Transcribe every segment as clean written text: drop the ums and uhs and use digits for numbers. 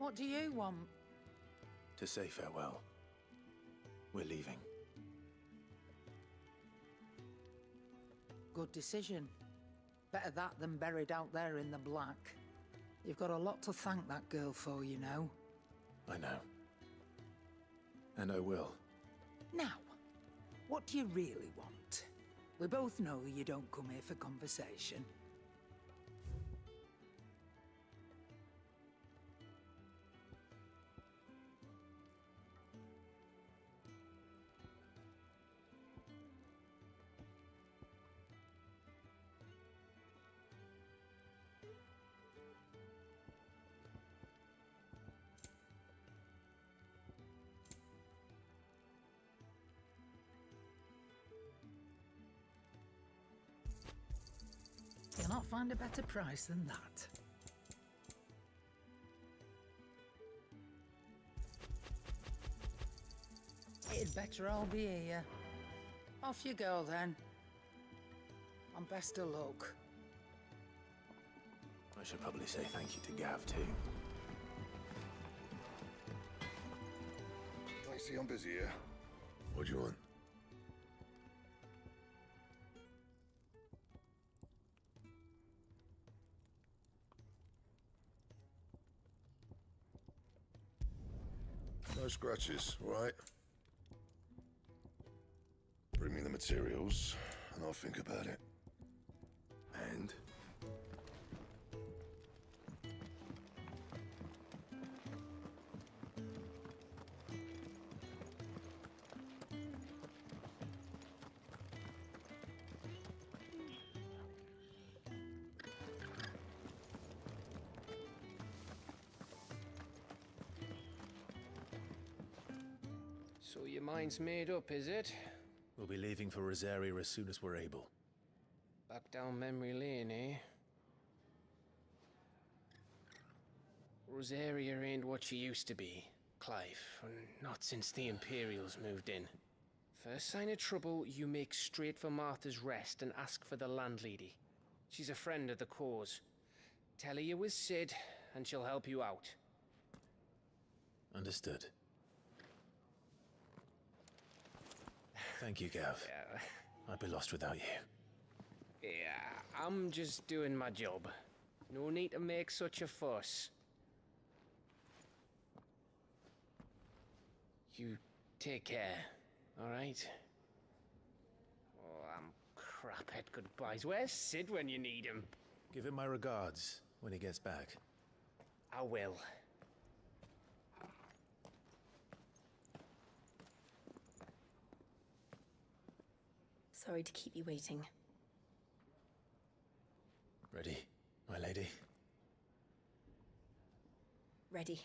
What do you want? To say farewell. We're leaving. Good decision. Better that than buried out there in the black. You've got a lot to thank that girl for, you know. I know. And I will. Now, what do you really want? We both know you don't come here for conversation. You'll not find a better price than that. It'd better all be here. Off you go then. And best of luck. I should probably say thank you to Gav, too. I see I'm busy here. What do you want? No scratches, all right? Bring me the materials, and I'll think about it. And? So your mind's made up, is it? We'll be leaving for Rosaria as soon as we're able. Back down memory lane, eh? Rosaria ain't what she used to be, Clive. Not since the Imperials moved in. First sign of trouble, you make straight for Martha's Rest and ask for the landlady. She's a friend of the cause. Tell her you was Sid, and she'll help you out. Understood. Thank you, Gav. Yeah. I'd be lost without you. Yeah, I'm just doing my job. No need to make such a fuss. You take care, alright? Oh, I'm crap at goodbyes. Where's Sid when you need him? Give him my regards when he gets back. I will. Sorry to keep you waiting. Ready, my lady? Ready.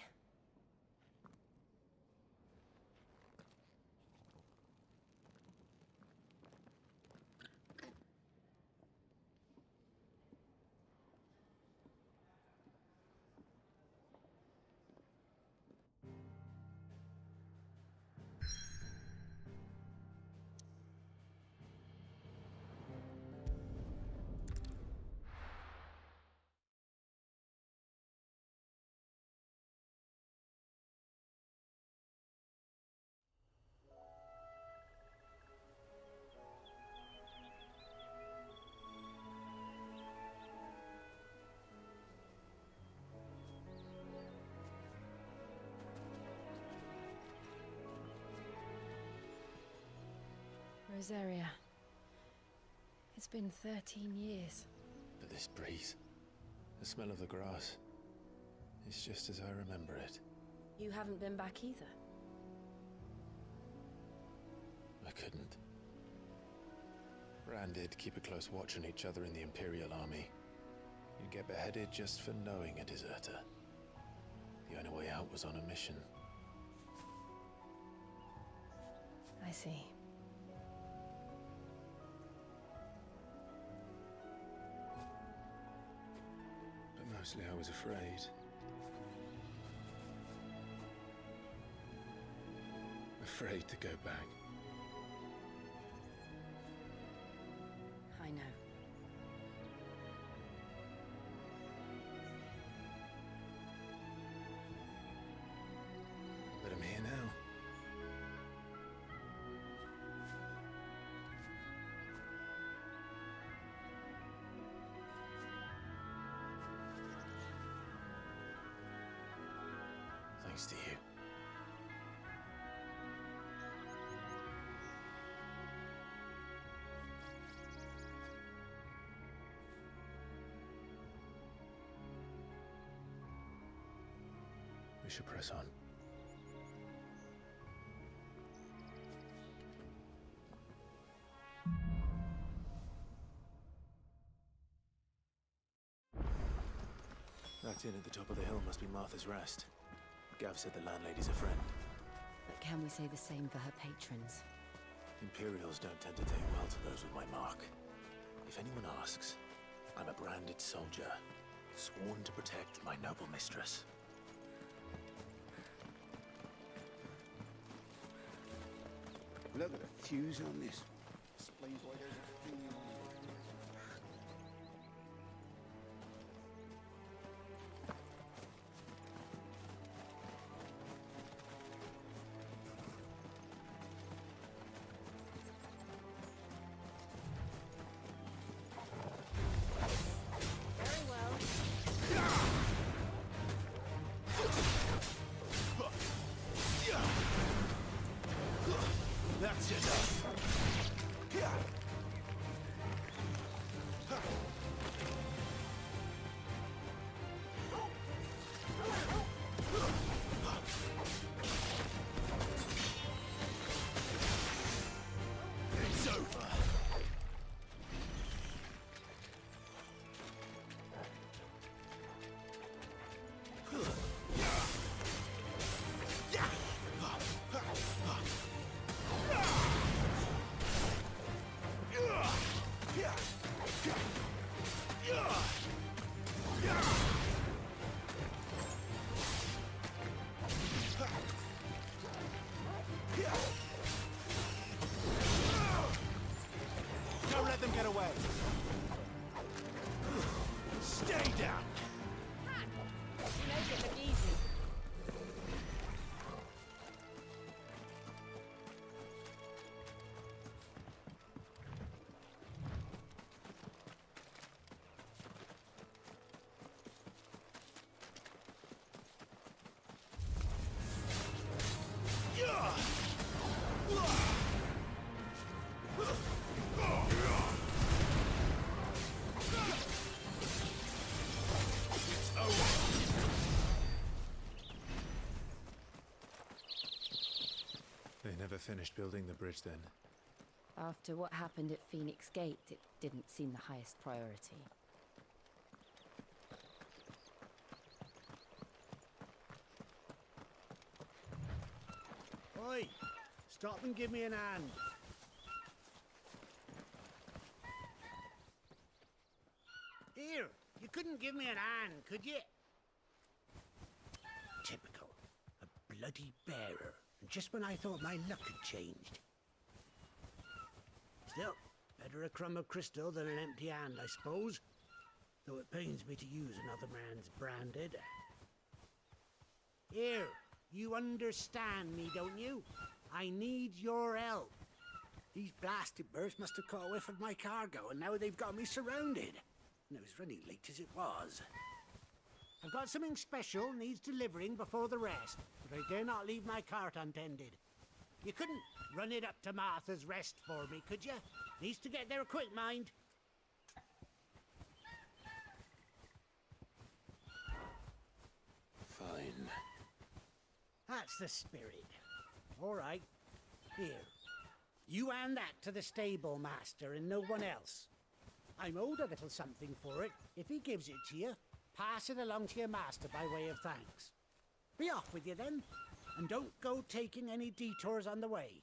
Rosaria. It's been 13 years. But this breeze, the smell of the grass, it's just as I remember it. You haven't been back either. I couldn't. Bran did keep a close watch on each other in the Imperial Army. You'd get beheaded just for knowing a deserter. The only way out was on a mission. I see. But mostly I was afraid. Afraid to go back. I know. thanks to you. We should press on. That inn at the top of the hill must be Martha's Rest. Gav said the landlady's a friend. But can we say the same for her patrons? Imperials don't tend to take well to those with my mark. If anyone asks, I'm a branded soldier, sworn to protect my noble mistress. Look at the fuse on this. Explains why there's a thing on it. Very well. That's enough. It's over. Don't let them get away. Stay down. You make it look easy. They never finished building the bridge then. After what happened at Phoenix Gate, it didn't seem the highest priority. Oi! Stop and give me an hand. Here, you couldn't give me an hand, could you? Typical. A bloody bearer. And just when I thought my luck had changed. Still, better a crumb of crystal than an empty hand, I suppose. Though it pains me to use another man's branded. Here, you understand me, don't you? I need your help. These blasted birds must have caught a whiff of my cargo, and now they've got me surrounded. And it was running late as it was. I've got something special needs delivering before the rest, but I dare not leave my cart untended. You couldn't run it up to Martha's Rest for me, could you? Needs to get there quick, mind. Fine. That's the spirit. All right. Here. You hand that to the stable master and no one else. I'm owed a little something for it. If he gives it to you, pass it along to your master by way of thanks. Be off with you then, and don't go taking any detours on the way.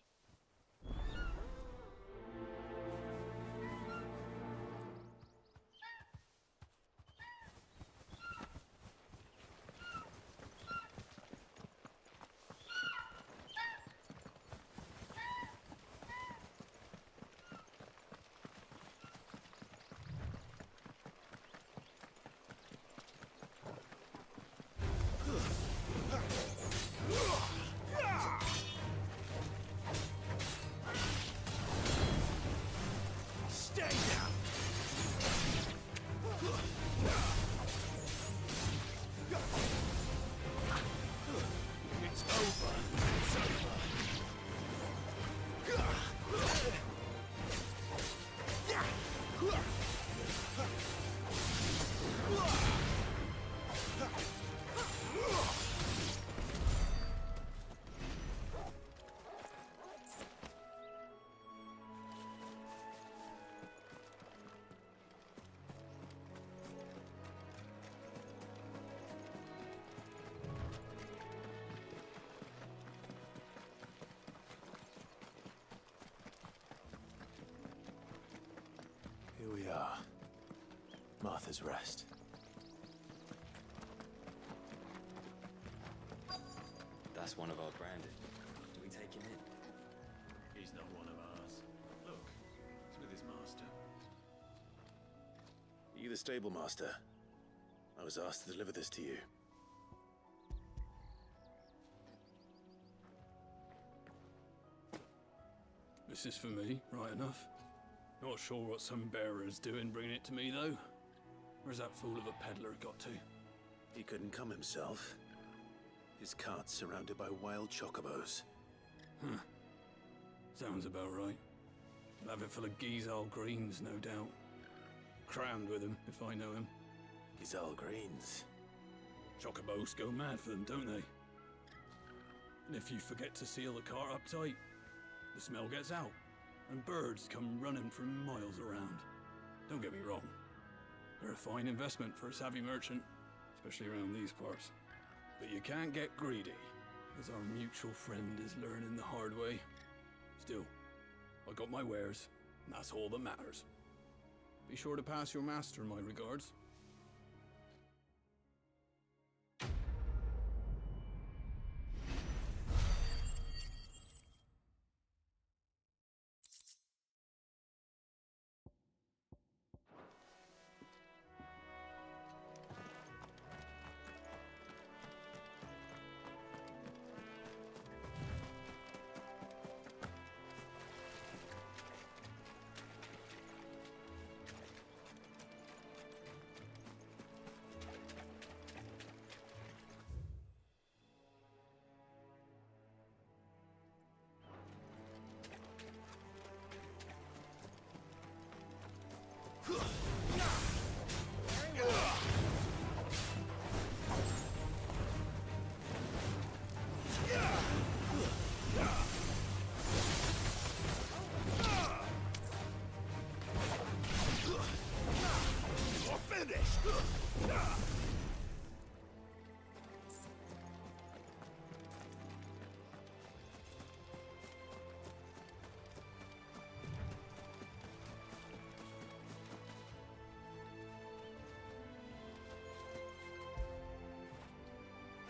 Ah, Martha's Rest. That's one of our branded. Do we take him in? He's not one of ours. Look, he's with his master. Are you the stable master? I was asked to deliver this to you. This is for me, right enough. Not sure what some bearer's doing bringing it to me, though. Where's that fool of a peddler got to? He couldn't come himself. His cart's surrounded by wild chocobos. Huh. Sounds about right. He'll have it full of Gizal greens, no doubt. Crammed with him, if I know him. Gizal greens. Chocobos go mad for them, don't they? And if you forget to seal the cart up tight, the smell gets out, and birds come running from miles around. Don't get me wrong. They're a fine investment for a savvy merchant, especially around these parts. But you can't get greedy, as our mutual friend is learning the hard way. Still, I got my wares, and that's all that matters. Be sure to pass your master my regards.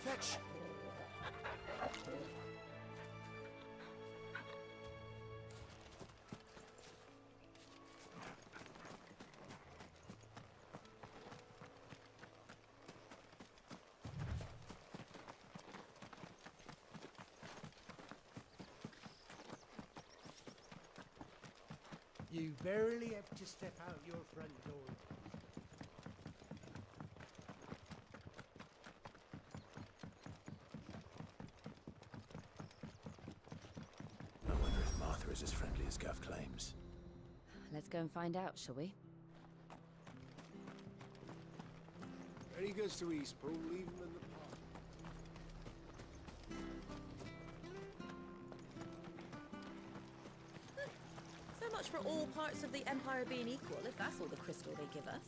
Fetch! You barely have to step out your front door. I wonder if Martha is as friendly as Gav claims. Let's go and find out, shall we? When he goes to Eastpool, leave him in the park. So much for all parts of the Empire being equal, if that's all the crystal they give us.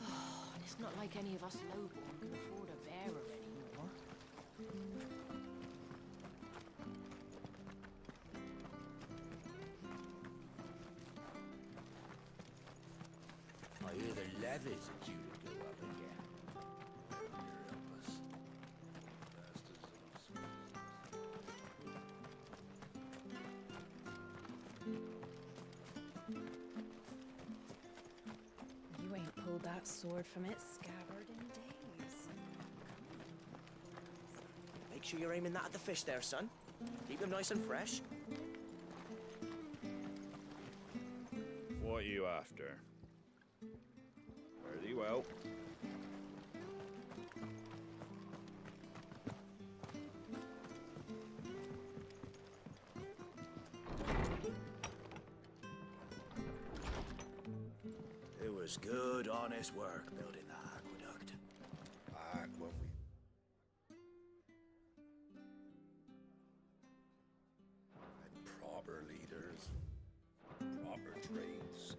Oh, and it's not like any of us lowborn can afford a bearer anymore. I hear the levies are due to go up again. You ain't pulled that sword from its scabbard in days. Make sure you're aiming that at the fish there, son. Keep them nice and fresh. What are you after? Very well. It was good, honest work building the aqueduct. When we... And proper leaders, proper trades,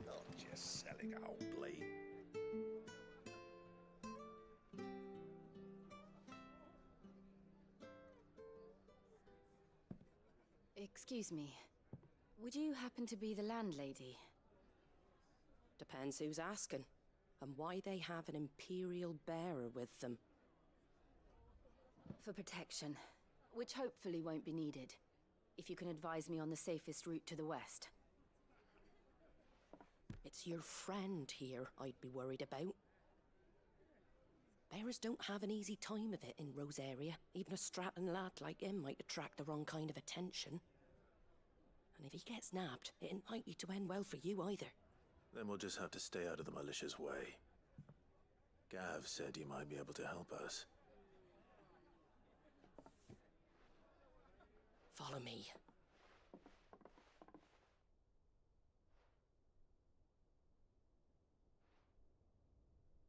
not just selling out blade. Excuse me. Would you happen to be the landlady? Depends who's asking, and why they have an Imperial bearer with them. For protection, which hopefully won't be needed. If you can advise me on the safest route to the west. It's your friend here I'd be worried about. Bearers don't have an easy time of it in Rosaria. Even a strapping lad like him might attract the wrong kind of attention. And if he gets nabbed, it ain't likely to end well for you either. Then we'll just have to stay out of the malicious way. Gav said you might be able to help us. Follow me.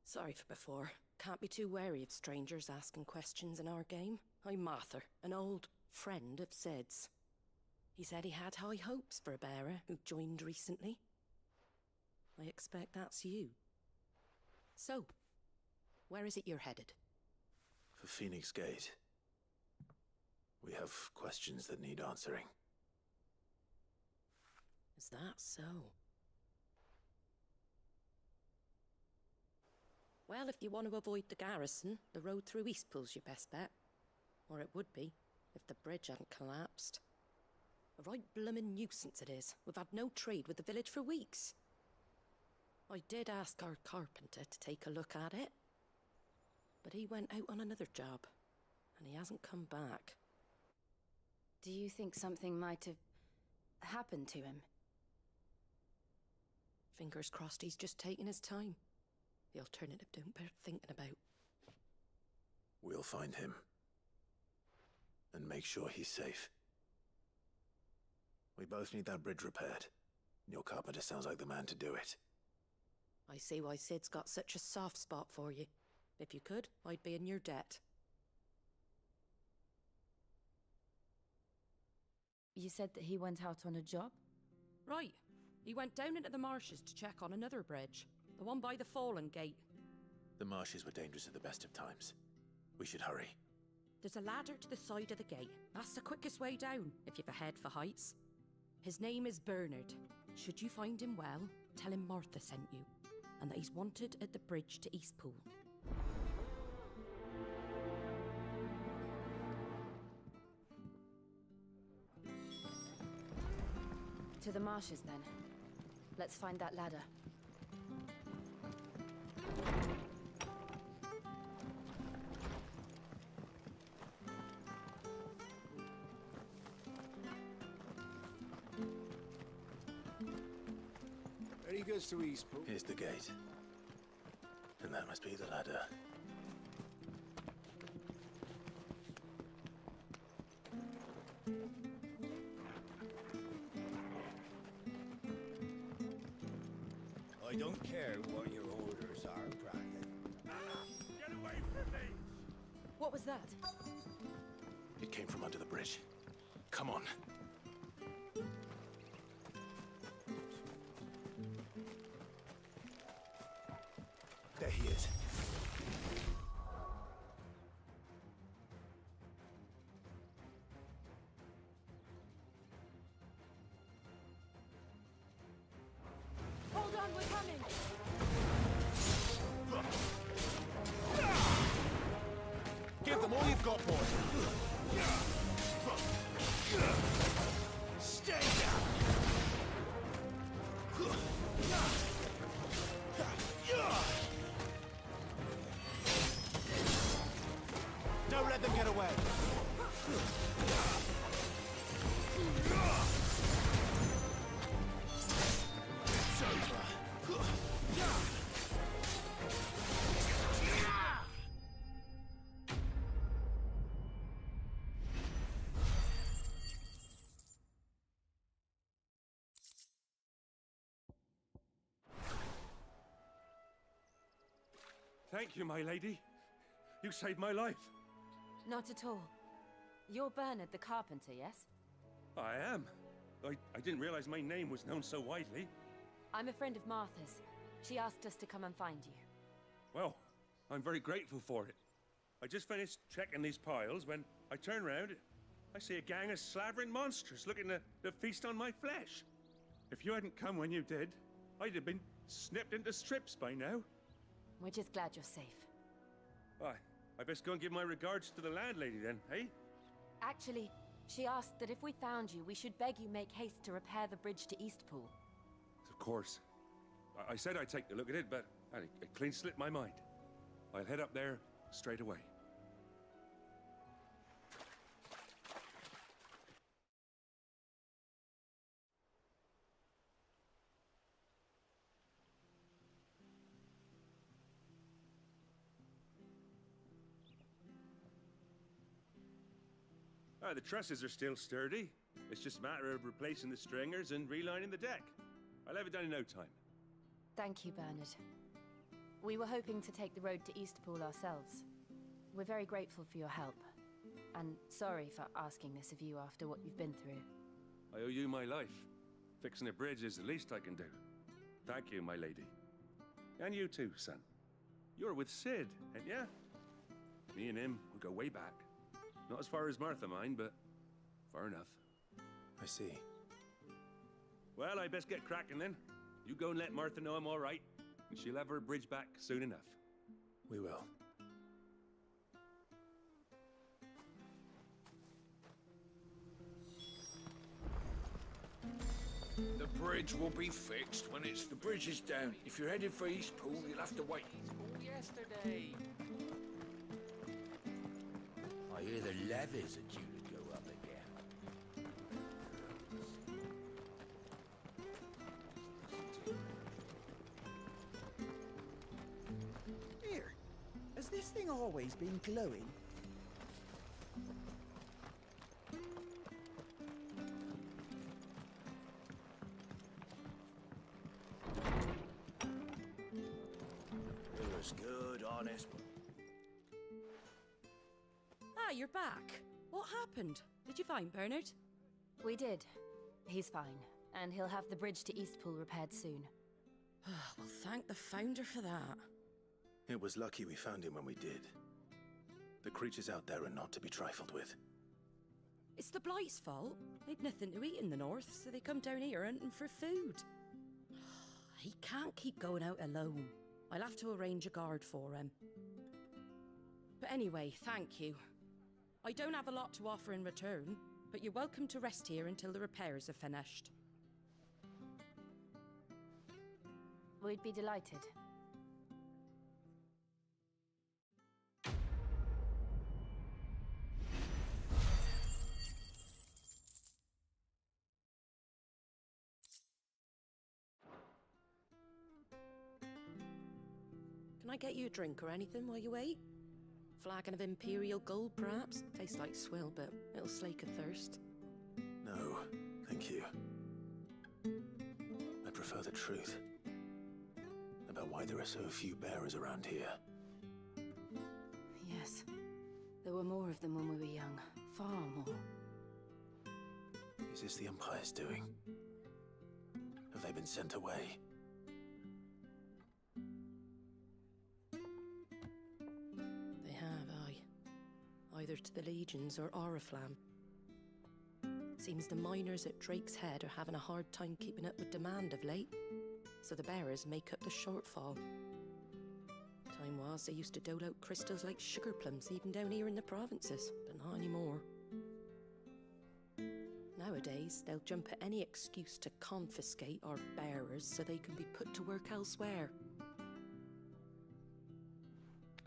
Sorry for before. Can't be too wary of strangers asking questions in our game. I'm Martha, an old friend of Sid's. He said he had high hopes for a bearer who joined recently. I expect that's you. So, where is it you're headed? For Phoenix Gate. We have questions that need answering. Is that so? Well, if you want to avoid the garrison, the road through Eastpool's your best bet. Or it would be, if the bridge hadn't collapsed. A right bloomin' nuisance it is. We've had no trade with the village for weeks. I did ask our carpenter to take a look at it. But he went out on another job, and he hasn't come back. Do you think something might have happened to him? Fingers crossed he's just taking his time. The alternative don't bear thinking about. We'll find him. And make sure he's safe. We both need that bridge repaired. Your carpenter sounds like the man to do it. I see why Sid's got such a soft spot for you. If you could, I'd be in your debt. You said that he went out on a job? Right. He went down into the marshes to check on another bridge. The one by the Fallen Gate. The marshes were dangerous at the best of times. We should hurry. There's a ladder to the side of the gate. That's the quickest way down, if you've a head for heights. His name is Bernard. Should you find him well, tell him Martha sent you, and that he's wanted at the bridge to Eastpool. To the marshes, then. Let's find that ladder. There he goes to Eastpool. Here's the gate. And that must be the ladder. I don't care what your orders are, Brandon. Get away from me! What was that? It came from under the bridge. Come on. There he is. Hold on, we're coming! Give them all you've got, boy. Stay down! Don't let them get away. It's over. Thank you, my lady. You saved my life. Not at all. You're Bernard the carpenter, yes? I am. I didn't realize my name was known so widely. I'm a friend of Martha's. She asked us to come and find you. Well, I'm very grateful for it. I just finished checking these piles when I turn round. I see a gang of slavering monsters looking to feast on my flesh. If you hadn't come when you did, I'd have been snipped into strips by now. We're just glad you're safe. I best go and give my regards to the landlady then, eh? Actually, she asked that if we found you, we should beg you make haste to repair the bridge to Eastpool. Of course. I said I'd take a look at it, but it clean slipped my mind. I'll head up there straight away. The trusses are still sturdy. It's just a matter of replacing the stringers and relining the deck. I'll have it done in no time. Thank you, Bernard. We were hoping to take the road to Eastpool ourselves. We're very grateful for your help. And sorry for asking this of you after what you've been through. I owe you my life. Fixing a bridge is the least I can do. Thank you, my lady. And you too, son. You're with Sid, ain't ya? Me and him, we go way back. Not as far as Martha, mind, but far enough. I see. Well, I best get cracking then. You go and let Martha know I'm all right, and she'll have her bridge back soon enough. We will. The bridge will be fixed when it's... The bridge is down. If you're headed for Eastpool, you'll have to wait. Yesterday. I hear the levies are due to go up again. Here, has this thing always been glowing? It was good, honest. Ah, you're back. What happened? Did you find Bernard? We did. He's fine, and he'll have the bridge to Eastpool repaired soon. Well, thank the Founder for that. It was lucky we found him when we did. The creatures out there are not to be trifled with. It's the Blight's fault. They'd nothing to eat in the north, so they come down here hunting for food. He can't keep going out alone. I'll have to arrange a guard for him. But anyway, thank you. I don't have a lot to offer in return, but you're welcome to rest here until the repairs are finished. We'd be delighted. Can I get you a drink or anything while you wait? Flagon of Imperial Gold, perhaps? Tastes like swill, but it'll slake a thirst. No, thank you. I prefer the truth. About why there are so few bearers around here. Yes. There were more of them when we were young. Far more. Is this the Empire's doing? Have they been sent away? They have, aye. Either to the Legions or Oriflamme. Seems the miners at Drake's Head are having a hard time keeping up with demand of late, so the bearers make up the shortfall. Time was they used to dole out crystals like sugar plums even down here in the provinces, but not anymore. Nowadays, they'll jump at any excuse to confiscate our bearers so they can be put to work elsewhere.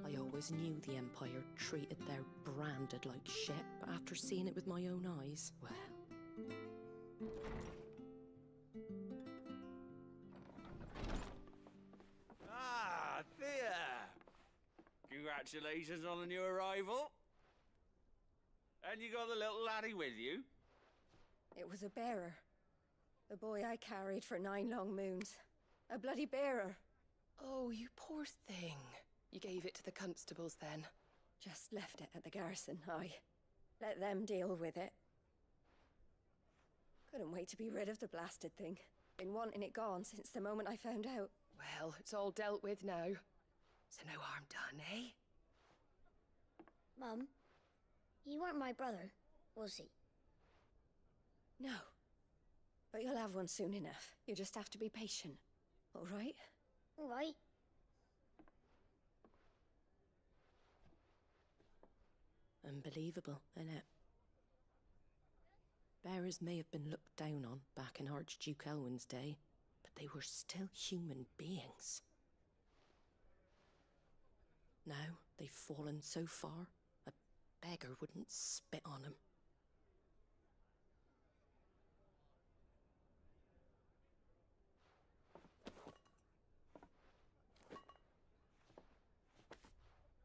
I always knew the Empire treated their branded like shit, but after seeing it with my own eyes, well... Ah, Thea! Congratulations on the new arrival. And you got the little laddie with you? It was a bearer. The boy I carried for 9 long moons. A bloody bearer. Oh, you poor thing. You gave it to the constables then? Just left it at the garrison, aye. Let them deal with it. Couldn't wait to be rid of the blasted thing. Been wanting it gone since the moment I found out. Well, it's all dealt with now. So no harm done, eh? Mum, you weren't my brother, was he? No. But you'll have one soon enough. You just have to be patient. All right? All right. Unbelievable, innit? Bearers may have been looked down on back in Archduke Elwin's day, but they were still human beings. Now they've fallen so far, a beggar wouldn't spit on them.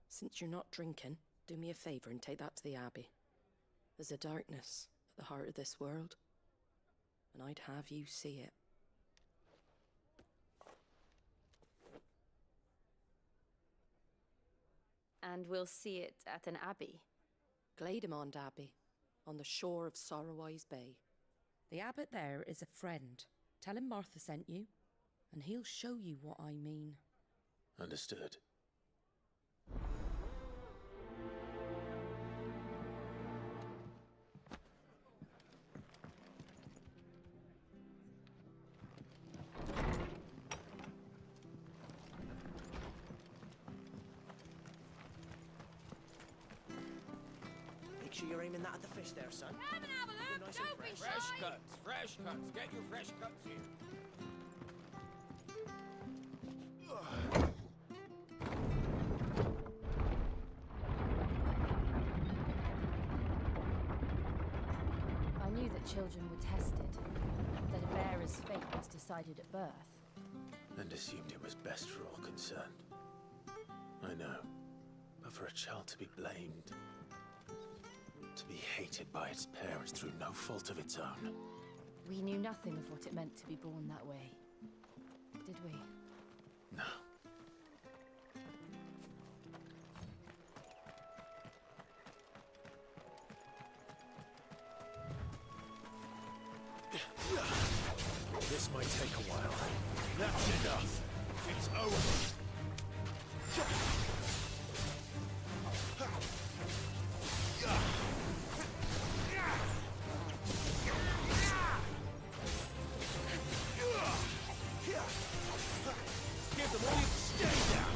Since you're not drinking, do me a favour and take that to the Abbey. There's a darkness at the heart of this world, and I'd have you see it. And we'll see it at an abbey. Glademond Abbey, on the shore of Sorrowwise Bay. The abbot there is a friend. Tell him Martha sent you, and he'll show you what I mean. Understood. Make sure you're aiming that at the fish there, son. Come and have a look! Nice and Don't be fresh. shy! Fresh cuts. Get your fresh cuts here. I knew that children were tested, that a bearer's fate was decided at birth. And assumed it was best for all concerned. I know. But for a child to be blamed, to be hated by its parents through no fault of its own. We knew nothing of what it meant to be born that way, did we? No. This might take a while. That's enough. It's over. Give them all you stay down.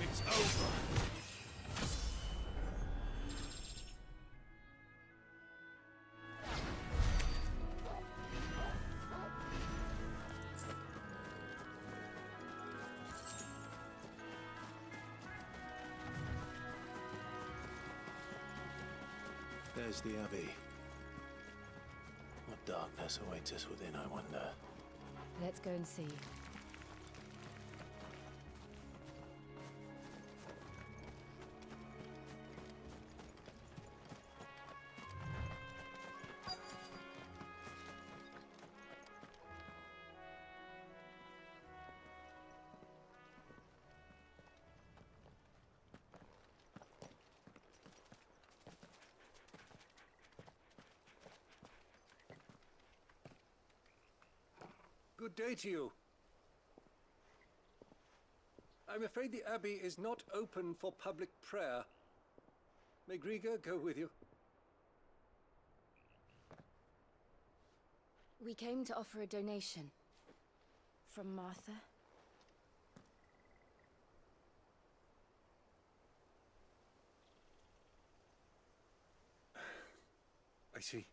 It's over. There's the Abbey. What darkness awaits us within, I wonder. Let's go and see. Good day to you. I'm afraid the Abbey is not open for public prayer. May Griga go with you? We came to offer a donation. From Martha. I see.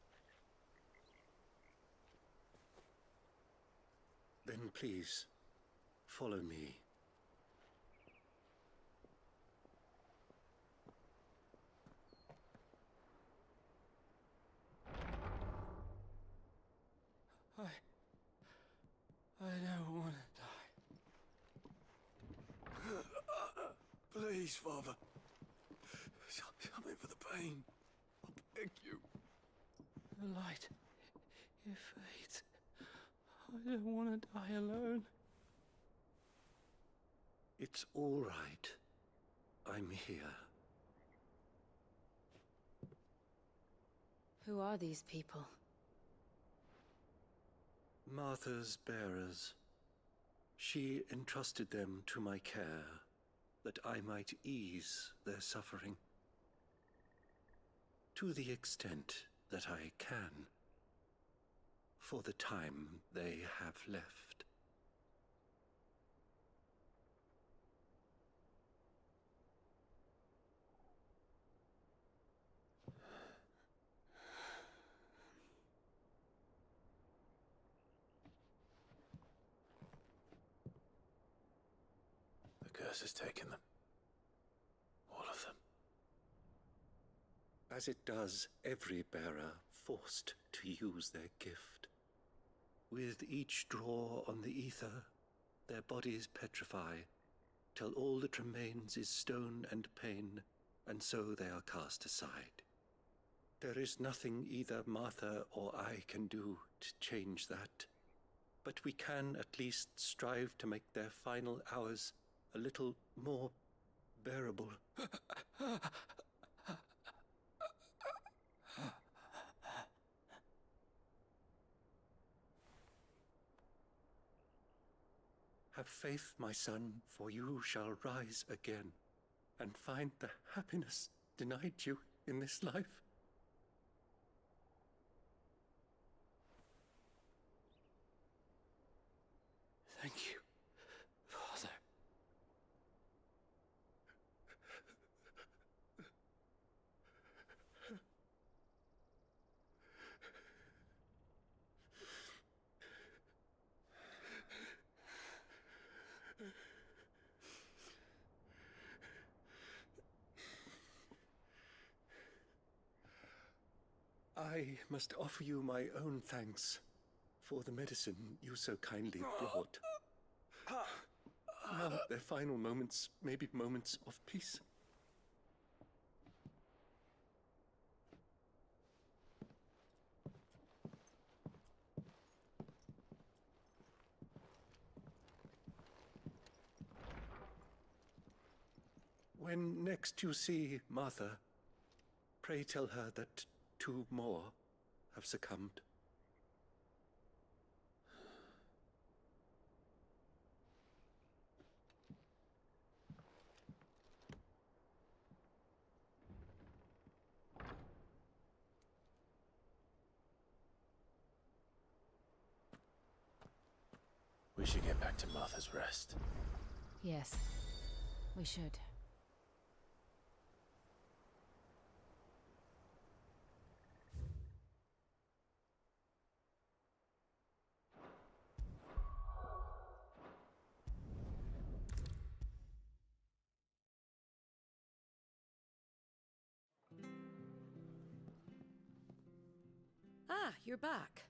Then please, follow me. I don't want to die. Please, Father. Come in for the pain. I beg you. The light, it fades. I don't want to die alone. It's all right. I'm here. Who are these people? Martha's bearers. She entrusted them to my care, that I might ease their suffering. To the extent that I can, for the time they have left. The curse has taken them. All of them. As it does every bearer forced to use their gift. With each draw on the ether, their bodies petrify, till all that remains is stone and pain, and so they are cast aside. There is nothing either Martha or I can do to change that, but we can at least strive to make their final hours a little more bearable. Have faith, my son, for you shall rise again, and find the happiness denied you in this life. Thank you, Father. I must offer you my own thanks for the medicine you so kindly brought. Now their final moments may be moments of peace. When next you see Martha, pray tell her that 2 more have succumbed. We should get back to Martha's Rest. Yes, we should. Ah, you're back.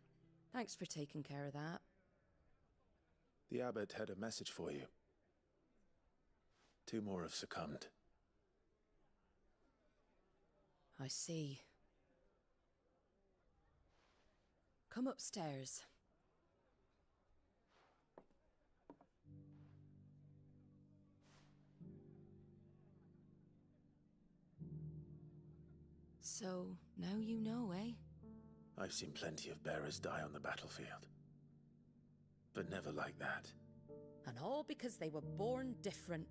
Thanks for taking care of that. The abbot had a message for you. 2 more have succumbed. I see. Come upstairs. So, now you know, eh? I've seen plenty of bearers die on the battlefield. But never like that. And all because they were born different.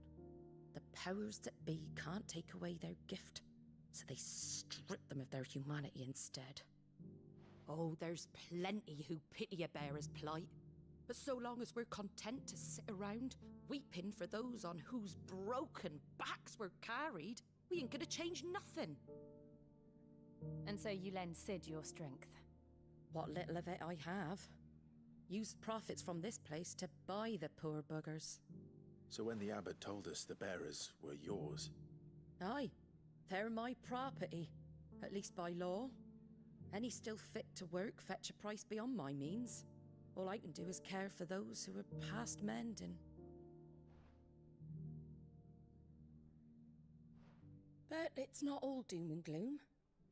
The powers that be can't take away their gift, so they strip them of their humanity instead. Oh, there's plenty who pity a bearer's plight. But so long as we're content to sit around, weeping for those on whose broken backs we're carried, we ain't gonna change nothing. And so you lend Sid your strength? What little of it I have. Used profits from this place to buy the poor buggers. So when the abbot told us the bearers were yours... Aye, they're my property, at least by law. Any still fit to work fetch a price beyond my means. All I can do is care for those who are past mending. But it's not all doom and gloom.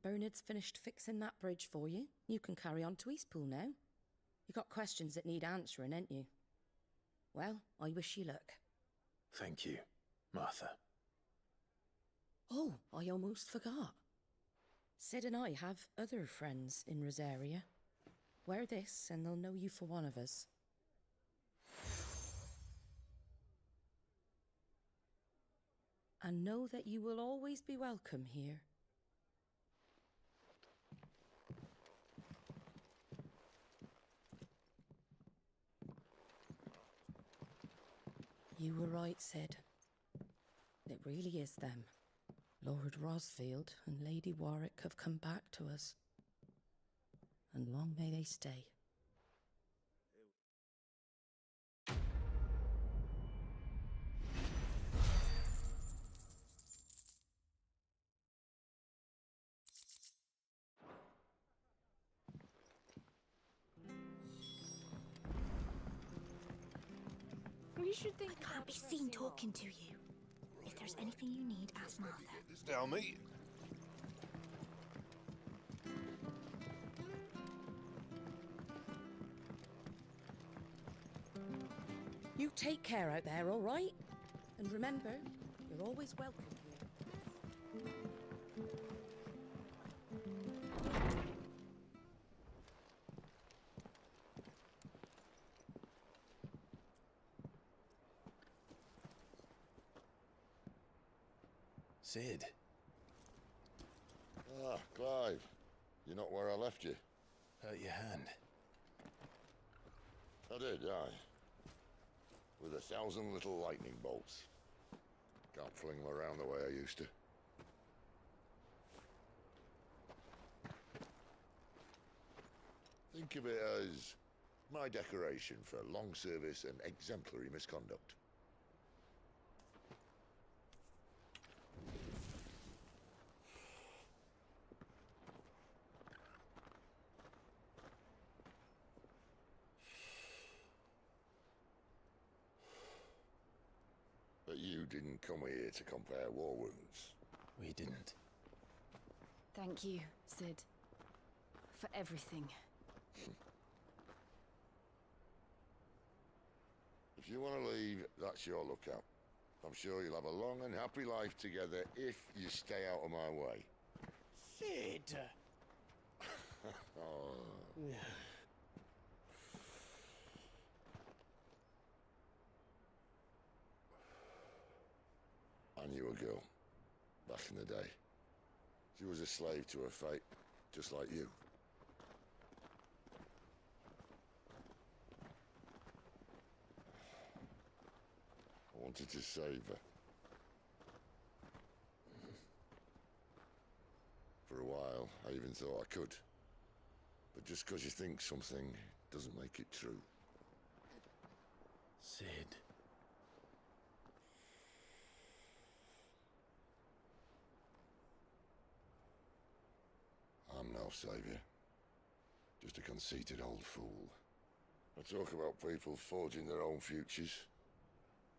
Bernard's finished fixing that bridge for you. You can carry on to Eastpool now. You got questions that need answering, ain't you? Well, I wish you luck. Thank you, Martha. Oh, I almost forgot. Sid and I have other friends in Rosaria. Wear this and they'll know you for one of us. And know that you will always be welcome here. You were right, Sid. It really is them. Lord Rosfield and Lady Warwick have come back to us. And long may they stay. We should think. I can't be seen talking to you. If there's anything you need, ask Martha. This down me. You take care out there, all right? And remember, you're always welcome here. Sid. Ah, Clive. You're not where I left you. Hurt your hand. I did, aye. With 1,000 little lightning bolts. Can't fling them around the way I used to. Think of it as my decoration for long service and exemplary misconduct. But you didn't come here to compare war wounds. We didn't. Thank you, Sid. For everything. If you want to leave, that's your lookout. I'm sure you'll have a long and happy life together if you stay out of my way. Sid! Oh. I knew a girl, back in the day. She was a slave to her fate, just like you. I wanted to save her. For a while, I even thought I could. But just because you think something doesn't make it true. Sid. I'm no savior. Just a conceited old fool. I talk about people forging their own futures.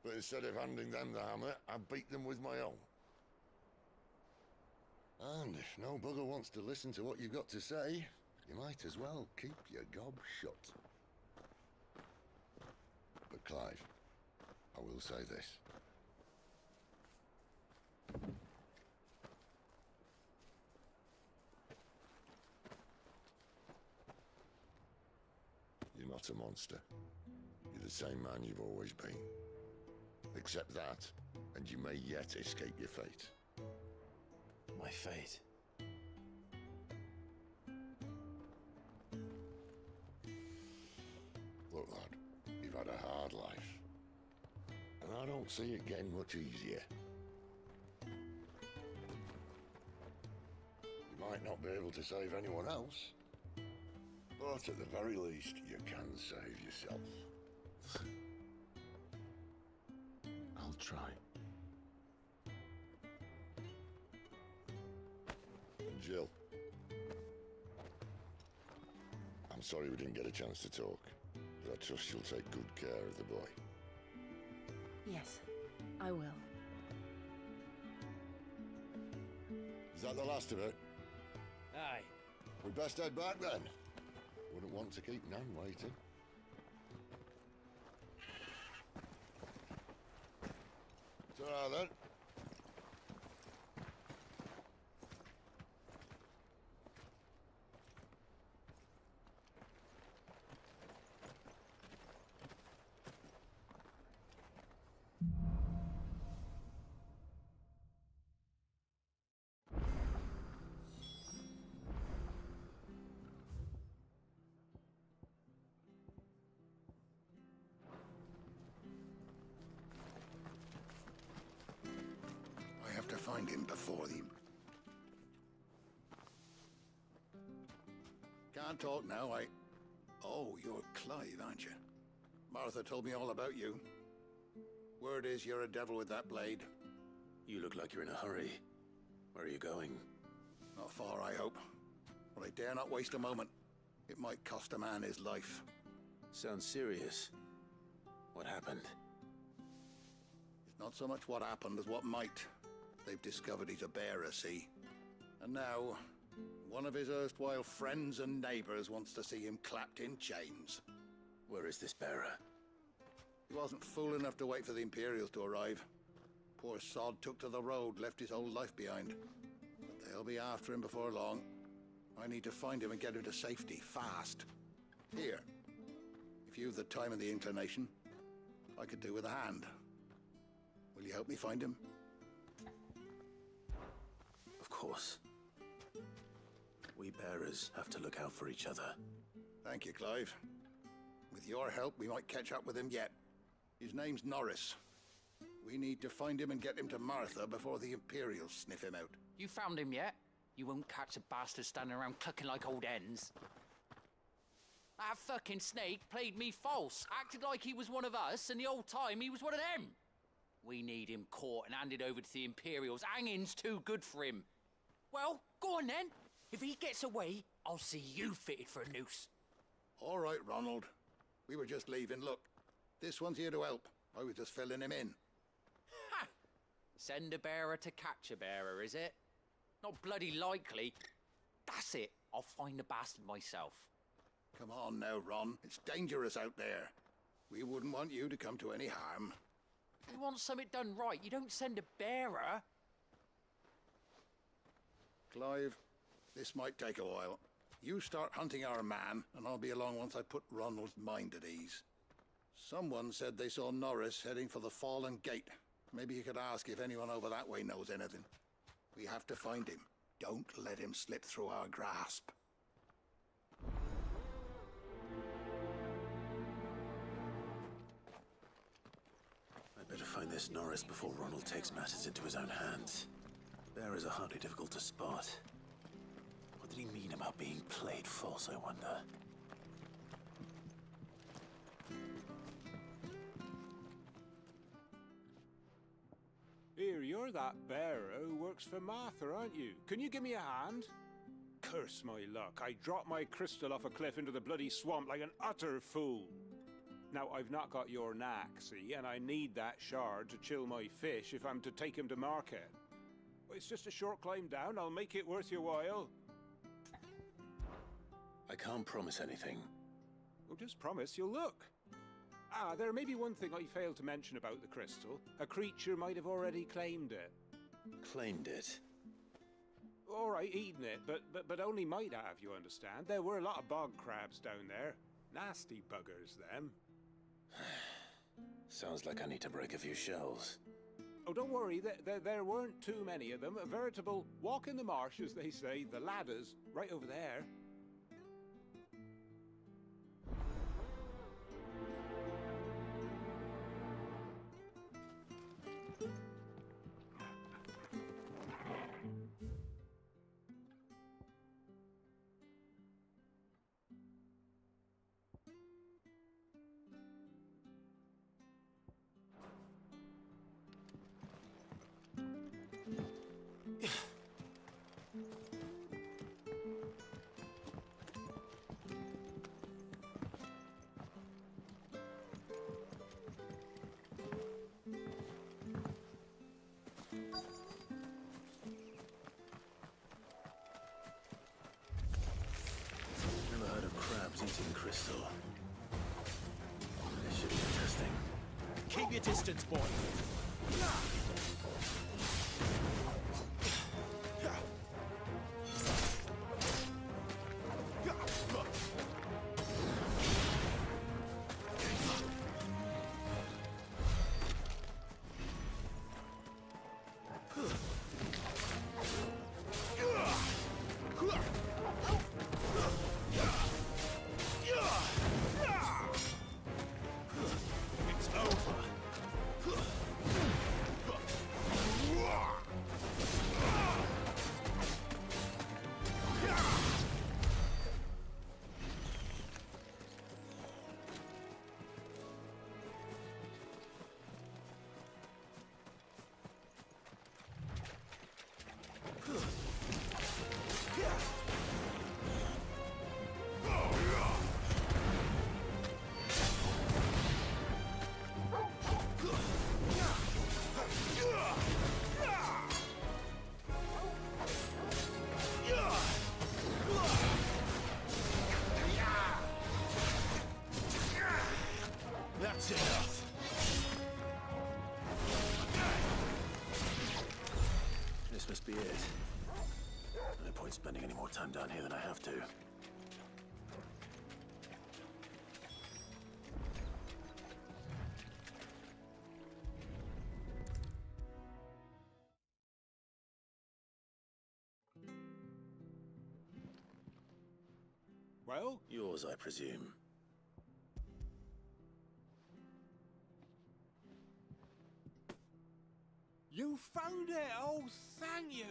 But instead of handing them the hammer, I beat them with my own. And if no bugger wants to listen to what you've got to say, you might as well keep your gob shut. But Clive, I will say this. You're not a monster. the same man you've always been. Accept that, and you may yet escape your fate. My fate? Look, lad, you've had a hard life. And I don't see it getting much easier. You might not be able to save anyone else, but at the very least, you can save yourself. I'll try. And Jill, I'm sorry we didn't get a chance to talk, but I trust you'll take good care of the boy. Yes, I will. Is that the last of it? Aye. We best head back then. Wouldn't want to keep Nan waiting. Ta-ra then. I have to find him before the... Can't talk now, Oh, you're Clive, aren't you? Martha told me all about you. Word is you're a devil with that blade. You look like you're in a hurry. Where are you going? Not far, I hope. But I dare not waste a moment. It might cost a man his life. Sounds serious. What happened? It's not so much what happened as what might. They've discovered he's a bearer, see? And now, one of his erstwhile friends and neighbors wants to see him clapped in chains. Where is this bearer? He wasn't fool enough to wait for the Imperials to arrive. Poor sod took to the road, left his whole life behind. But they'll be after him before long. I need to find him and get him to safety, fast. Here, if you've the time and the inclination, I could do with a hand. Will you help me find him? Of course. We bearers have to look out for each other. Thank you, Clive. With your help, we might catch up with him yet. His name's Norris. We need to find him and get him to Martha before the Imperials sniff him out. You found him yet? You won't catch a bastard standing around clucking like old hens. That fucking snake played me false, acted like he was one of us, and the whole time he was one of them. We need him caught and handed over to the Imperials. Hanging's too good for him. Well, go on then. If he gets away, I'll see you fitted for a noose. All right, Ronald. We were just leaving. Look, this one's here to help. I was just filling him in. Ha! Send a bearer to catch a bearer, is it? Not bloody likely. That's it. I'll find the bastard myself. Come on now, Ron. It's dangerous out there. We wouldn't want you to come to any harm. You want something done right, you don't send a bearer. Clive, this might take a while. You start hunting our man, and I'll be along once I put Ronald's mind at ease. Someone said they saw Norris heading for the Fallen Gate. Maybe you could ask if anyone over that way knows anything. We have to find him. Don't let him slip through our grasp. I'd better find this Norris before Ronald takes matters into his own hands. Bearers are hardly difficult to spot. What did he mean about being played false, I wonder? Here, you're that bearer who works for Martha, aren't you? Can you give me a hand? Curse my luck, I dropped my crystal off a cliff into the bloody swamp like an utter fool. Now, I've not got your knack, see, and I need that shard to chill my fish if I'm to take him to market. It's just a short climb down, I'll make it worth your while. I can't promise anything. Well, just promise you'll look. Ah, there may be one thing I failed to mention about the crystal. A creature might have already claimed it. Claimed it? All right, eaten it, but only might have, you understand. There were a lot of bog crabs down there. Nasty buggers, them. Sounds like I need to break a few shells. Oh, don't worry, there weren't too many of them. A veritable walk in the marsh, as they say. The ladder's right over there. Never heard of crabs eating crystal. This should be interesting. Keep your distance, boy. It's over. That's enough. This must be it. No point spending any more time down here than I have to. Well? Yours, I presume. You found it! Oh, thank you!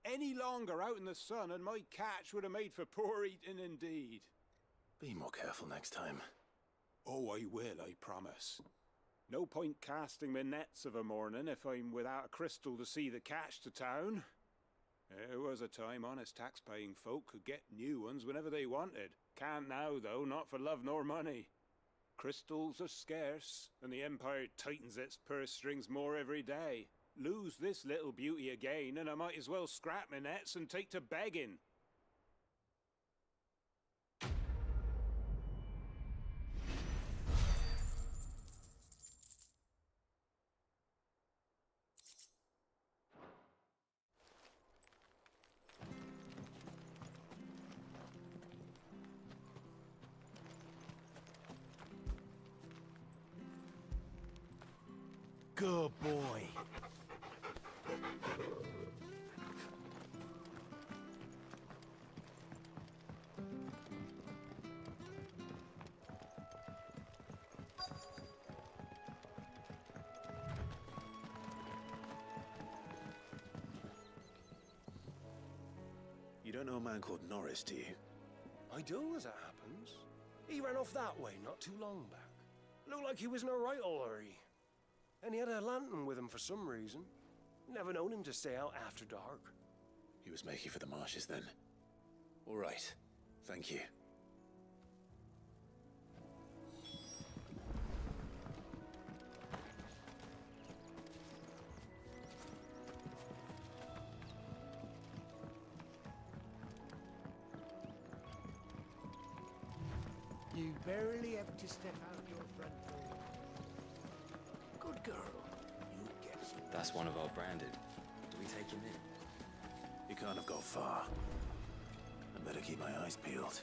Any longer out in the sun and my catch would have made for poor eating indeed. Be more careful next time. Oh, I will, I promise. No point casting my nets of a morning if I'm without a crystal to see the catch to town. There was a time honest tax-paying folk could get new ones whenever they wanted. Can't now, though, not for love nor money. Crystals are scarce, and the Empire tightens its purse strings more every day. Lose this little beauty again, and I might as well scrap my nets and take to begging. Good boy. You don't know a man called Norris, do you? I do, as it happens. He ran off that way not too long back. Looked like he was in a right old hurry. And he had a lantern with him for some reason. Never known him to stay out after dark. He was making for the marshes then. All right. Thank you. You barely have to step out your front door. Good girl. That's one of our branded. Do we take him in? He can't have got far. I better keep my eyes peeled.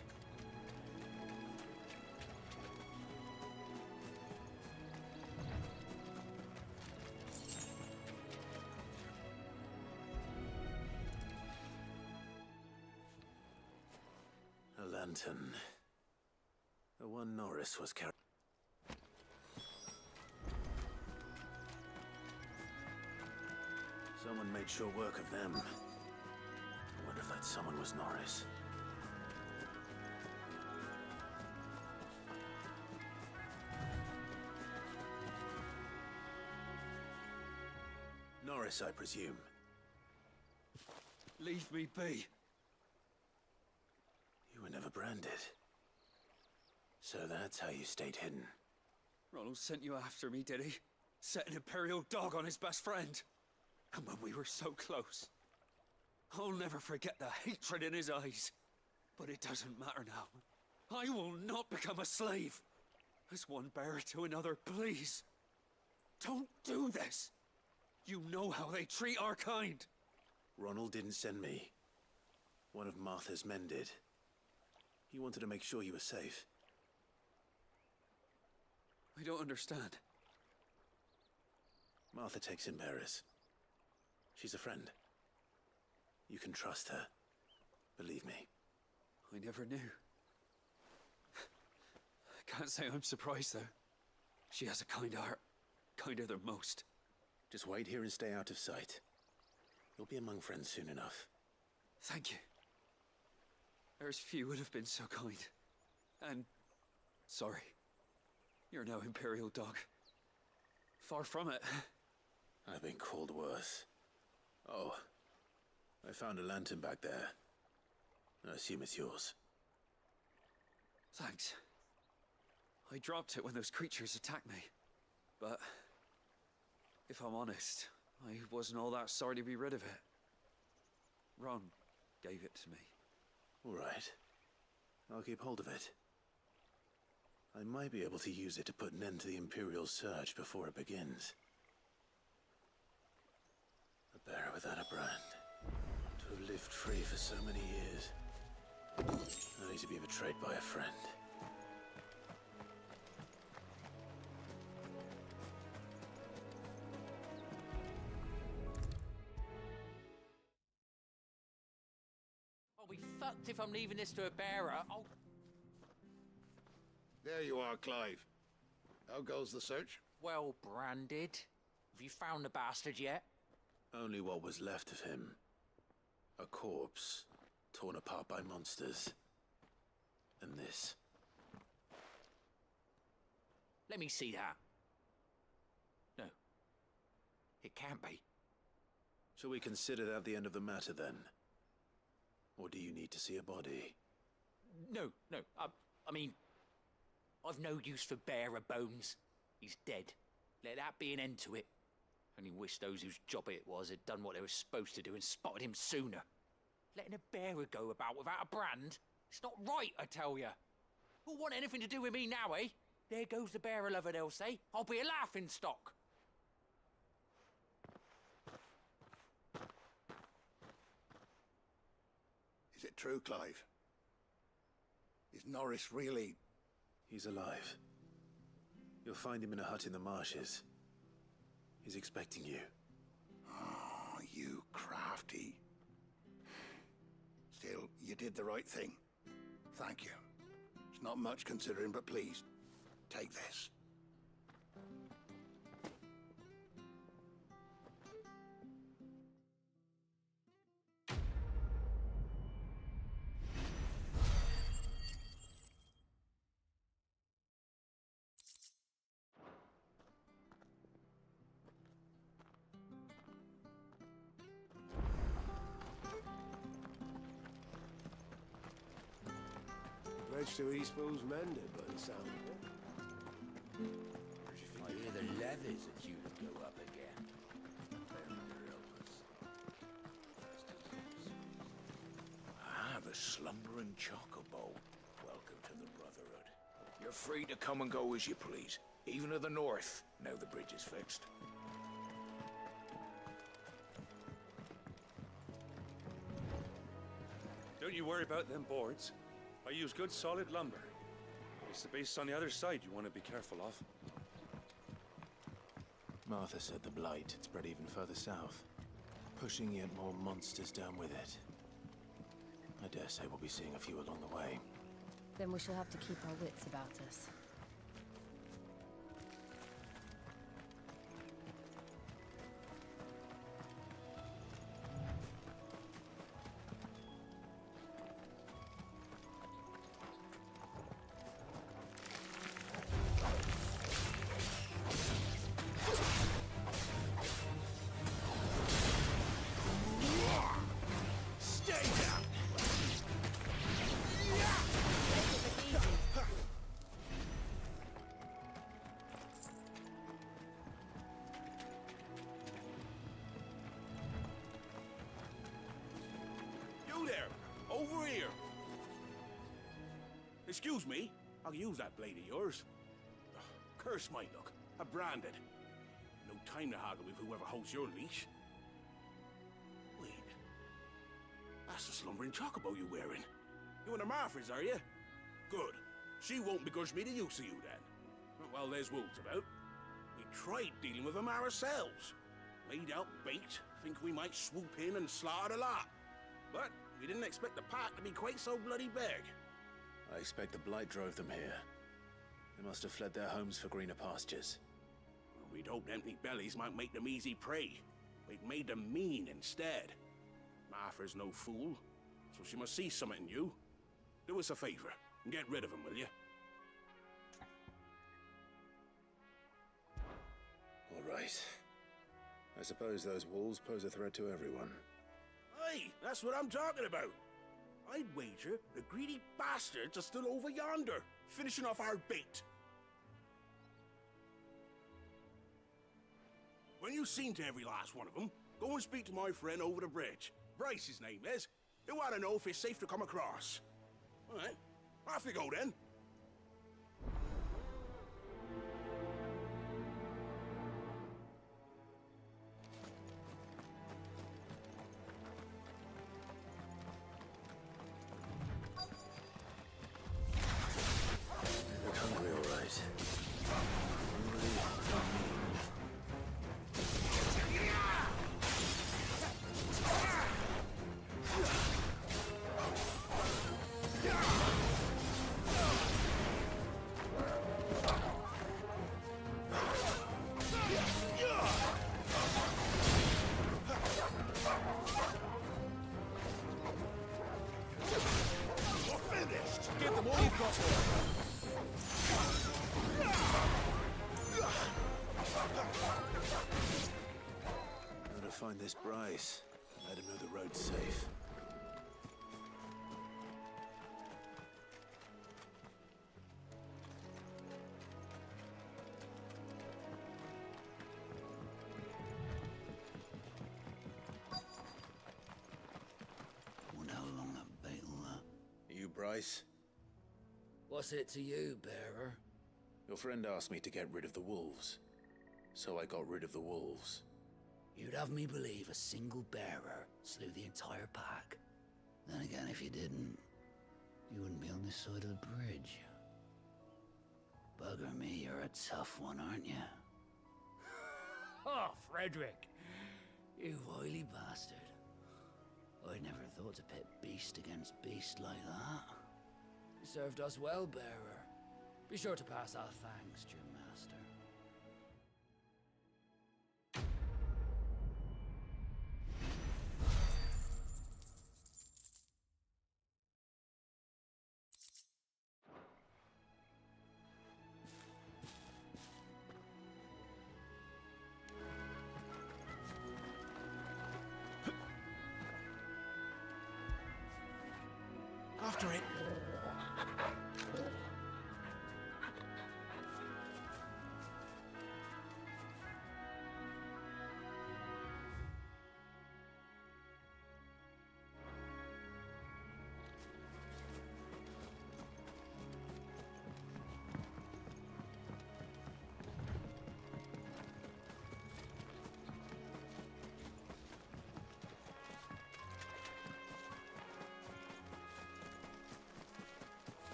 A lantern. The one Norris was carrying. Someone made sure work of them. I wonder if that someone was Norris. Norris, I presume. Leave me be. You were never branded. So that's how you stayed hidden. Ronald sent you after me, did he? Set an Imperial dog on his best friend. And when we were so close. I'll never forget the hatred in his eyes. But it doesn't matter now. I will not become a slave. As one bearer to another, please. Don't do this. You know how they treat our kind. Ronald didn't send me. One of Martha's men did. He wanted to make sure you were safe. I don't understand. Martha takes in bearers. She's a friend. You can trust her. Believe me. I never knew. I can't say I'm surprised, though. She has a kind heart. Kinder than most. Just wait here and stay out of sight. You'll be among friends soon enough. Thank you. There's few would have been so kind. And sorry. You're no Imperial dog. Far from it. I've been called worse. Oh, I found a lantern back there. I assume it's yours. Thanks. I dropped it when those creatures attacked me. But if I'm honest, I wasn't all that sorry to be rid of it. Ron gave it to me. All right. I'll keep hold of it. I might be able to use it to put an end to the Imperial surge before it begins. A bearer without a brand. To have lived free for so many years. Only to be betrayed by a friend. I'll be fucked if I'm leaving this to a bearer. There you are, Clive. How goes the search? Well branded. Have you found the bastard yet? Only what was left of him. A corpse, torn apart by monsters. And this. Let me see that. No. It can't be. Shall we consider that the end of the matter, then? Or do you need to see a body? No. I mean, I've no use for bearer bones. He's dead. Let that be an end to it. Only wish those whose job it was had done what they were supposed to do and spotted him sooner. Letting a bearer go about without a brand? It's not right, I tell ya. Who'll want anything to do with me now, eh? There goes the bearer lover, they'll say. I'll be a laughing stock. Is it true, Clive? Is Norris really... He's alive. You'll find him in a hut in the marshes. He's expecting you. Oh, you crafty. Still, you did the right thing. Thank you. It's not much considering, but please, take this. Bridge to Eastpool's mended by the sound of it. I hear the levies are due to go up again. The slumbering chocobo. Welcome to the Brotherhood. You're free to come and go as you please, even to the north, now the bridge is fixed. Don't you worry about them boards. I use good solid lumber. It's the base on the other side you want to be careful of. Martha said the blight had spread even further south, pushing yet more monsters down with it. I dare say we'll be seeing a few along the way. Then we shall have to keep our wits about us. Over here! Excuse me, I'll use that blade of yours. Ugh, curse my luck, I'm branded. No time to haggle with whoever holds your leash. Wait, that's the slumbering chocobo you're wearing. You and the Marthas, are you? Good. She won't begrudge me the use of you then. Well, there's wolves about. We tried dealing with them ourselves. Laid out bait, think we might swoop in and slaughter the lot. But we didn't expect the pack to be quite so bloody big. I expect the blight drove them here. They must have fled their homes for greener pastures. Well, we'd hoped empty bellies might make them easy prey. We'd made them mean instead. Martha's no fool, so she must see something in you. Do us a favor and get rid of them, will you? All right. I suppose those wolves pose a threat to everyone. Aye, that's what I'm talking about. I'd wager the greedy bastards are still over yonder, finishing off our bait. When you've seen to every last one of them, go and speak to my friend over the bridge. Bryce, his name is. He'll want to know if it's safe to come across. All right, off you go then. Find this Bryce and let him know the road's safe. Wonder how long that bait will last. You Bryce? What's it to you, bearer? Your friend asked me to get rid of the wolves, so I got rid of the wolves. You'd have me believe a single bearer slew the entire pack. Then again, if you didn't, you wouldn't be on this side of the bridge. Bugger me, you're a tough one, aren't you? Oh, Frederick! You wily bastard. I'd never thought to pit beast against beast like that. You served us well, bearer. Be sure to pass our thanks to your master. After it.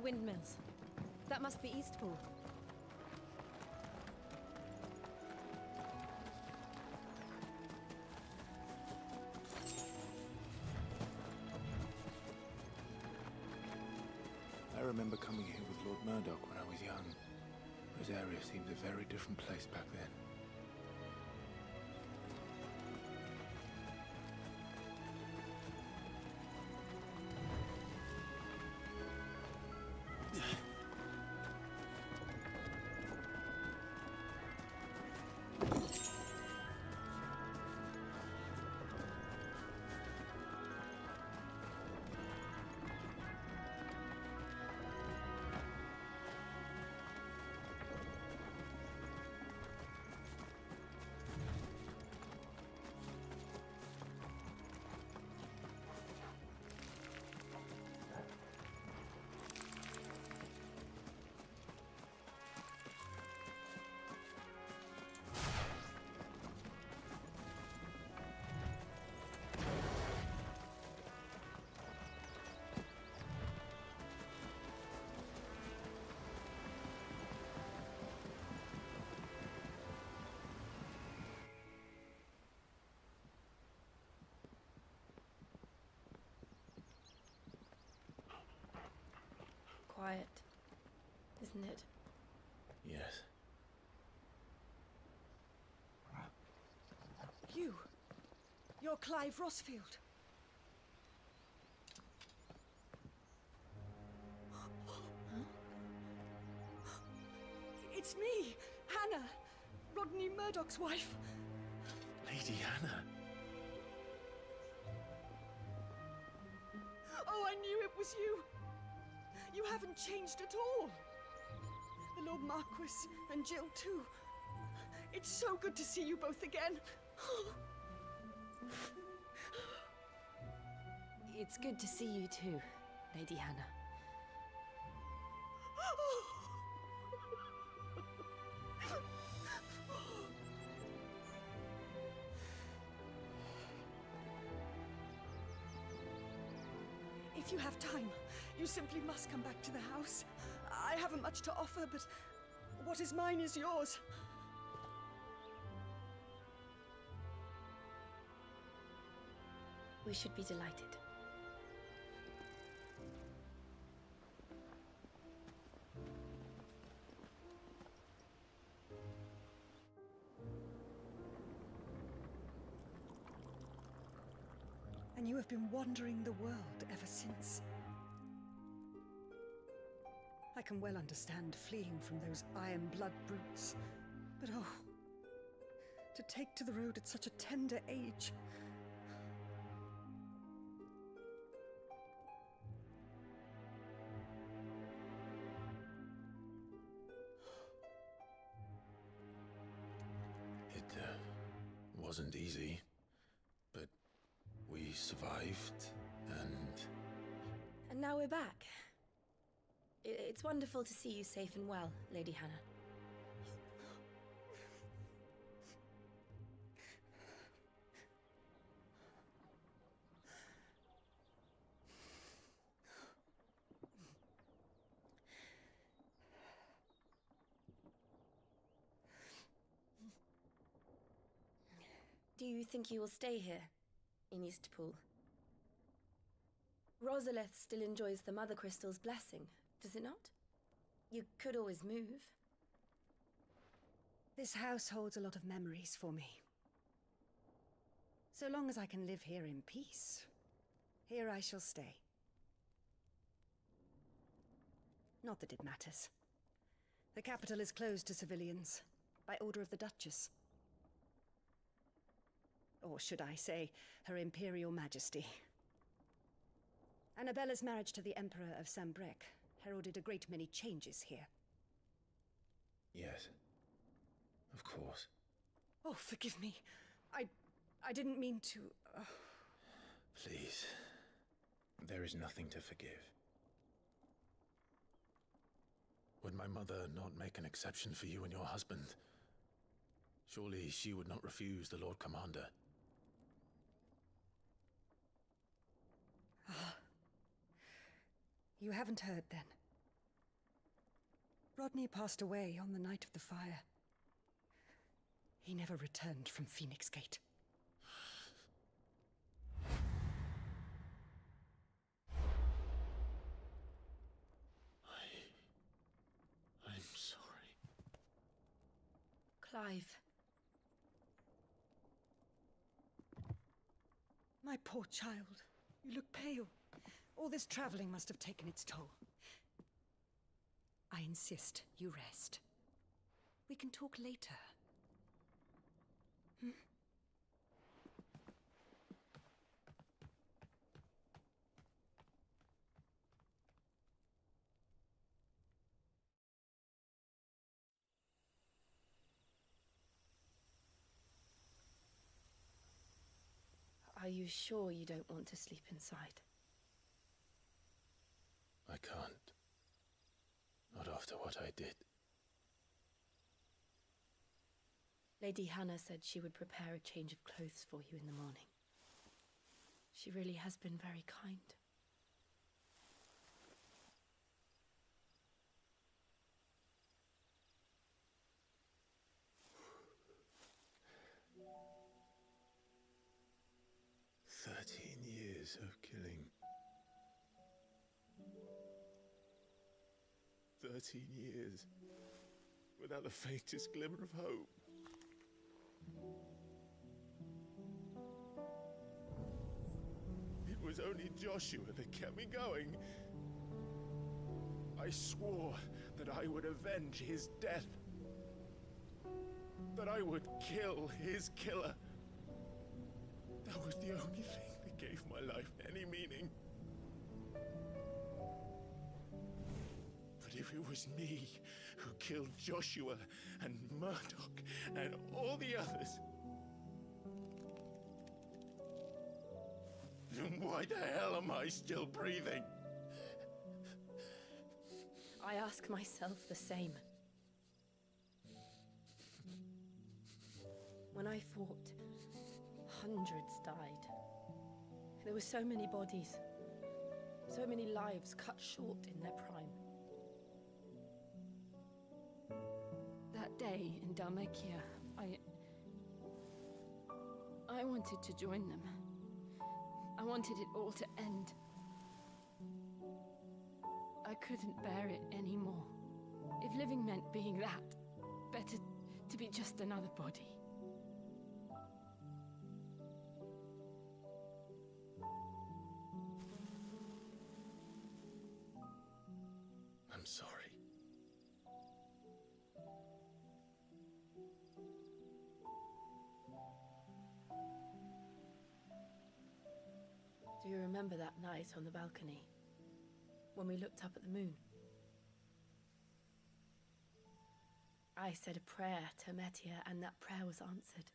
the windmills. That must be Eastpool. I remember coming here with Lord Murdoch when I was young. This area seemed a very different place back then. Quiet, isn't it? Yes. You're Clive Rossfield. It's me, Hannah, Rodney Murdoch's wife. Lady Hannah. Oh, I knew it was you. You haven't changed at all. The Lord Marquis and Jill too. It's so good to see you both again. It's good to see you too, Lady Hannah. If you have time, you simply must come back to the house. I haven't much to offer, but what is mine is yours. We should be delighted. And you have been wandering the world ever since. I can well understand fleeing from those iron blood brutes, but oh, to take to the road at such a tender age. It wasn't easy, but we survived, and... And now we're back. It's wonderful to see you safe and well, Lady Hannah. Do you think you will stay here, in Eastpool? Rosalith still enjoys the Mother Crystal's blessing, does it not? You could always move. This house holds a lot of memories for me. So long as I can live here in peace, here I shall stay. Not that it matters. The capital is closed to civilians, by order of the Duchess. Or should I say, Her Imperial Majesty. Annabella's marriage to the Emperor of Sambrec heralded a great many changes here. Yes. Of course. Oh, forgive me. I didn't mean to... Please. There is nothing to forgive. Would my mother not make an exception for you and your husband? Surely she would not refuse the Lord Commander. You haven't heard, then? Rodney passed away on the night of the fire. He never returned from Phoenix Gate. I'm sorry. Clive. My poor child. You look pale. All this traveling must have taken its toll. I insist you rest. We can talk later. Hmm? Are you sure you don't want to sleep inside? I can't. Not after what I did. Lady Hannah said she would prepare a change of clothes for you in the morning. She really has been very kind. Years of killing. 13 years without the faintest glimmer of hope. It was only Joshua that kept me going. I swore that I would avenge his death. That I would kill his killer. That was the only thing that gave my life any meaning. But if it was me who killed Joshua and Murdoch and all the others, then why the hell am I still breathing? I ask myself the same. When I fought, hundreds died. There were so many bodies, so many lives cut short in their prime. That day in Dalmekia, I wanted to join them. I wanted it all to end. I couldn't bear it anymore. If living meant being that, better to be just another body. I'm sorry. Do you remember that night on the balcony, when we looked up at the moon? I said a prayer to Metia, and that prayer was answered.